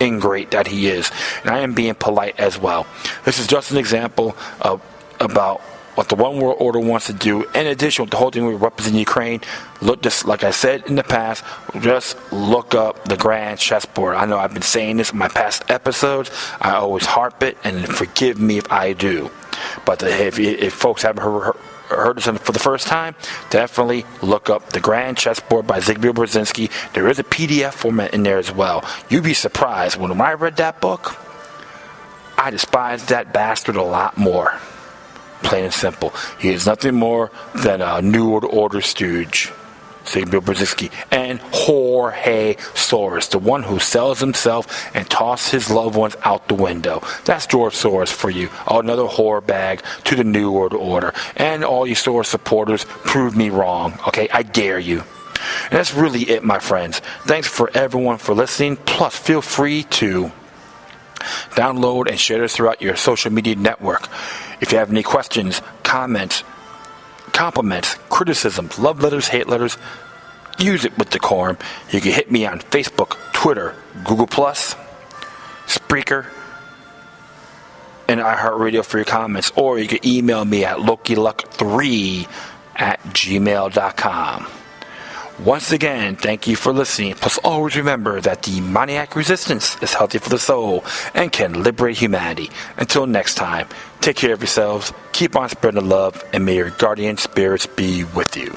ingrate that he is. And I am being polite as well. This is just an example of about what the One World Order wants to do. In addition, with the whole thing with weapons in Ukraine, look, just like I said in the past, just look up the grand chessboard. I know I've been saying this in my past episodes. I always harp it, and forgive me if I do. But if folks haven't heard this for the first time, definitely look up The Grand Chessboard by Zbigniew Brzezinski. There is a PDF format in there as well. You'd be surprised. When I read that book, I despised that bastard a lot more. Plain and simple. He is nothing more than a New World Order stooge. Zbigniew Brzezinski. And Jorge Soros, the one who sells himself and tosses his loved ones out the window. That's George Soros for you. Another whore bag to the New World Order. And all you Soros supporters, prove me wrong. Okay, I dare you. And that's really it, my friends. Thanks for everyone for listening. Plus, feel free to download and share this throughout your social media network. If you have any questions, comments, compliments, criticisms, love letters, hate letters, use it with decorum. You can hit me on Facebook, Twitter, Google+, Spreaker, and iHeartRadio for your comments. Or you can email me at lokiluck3@gmail.com. Once again, thank you for listening. Plus, always remember that the demoniac resistance is healthy for the soul and can liberate humanity. Until next time, take care of yourselves, keep on spreading the love, and may your guardian spirits be with you.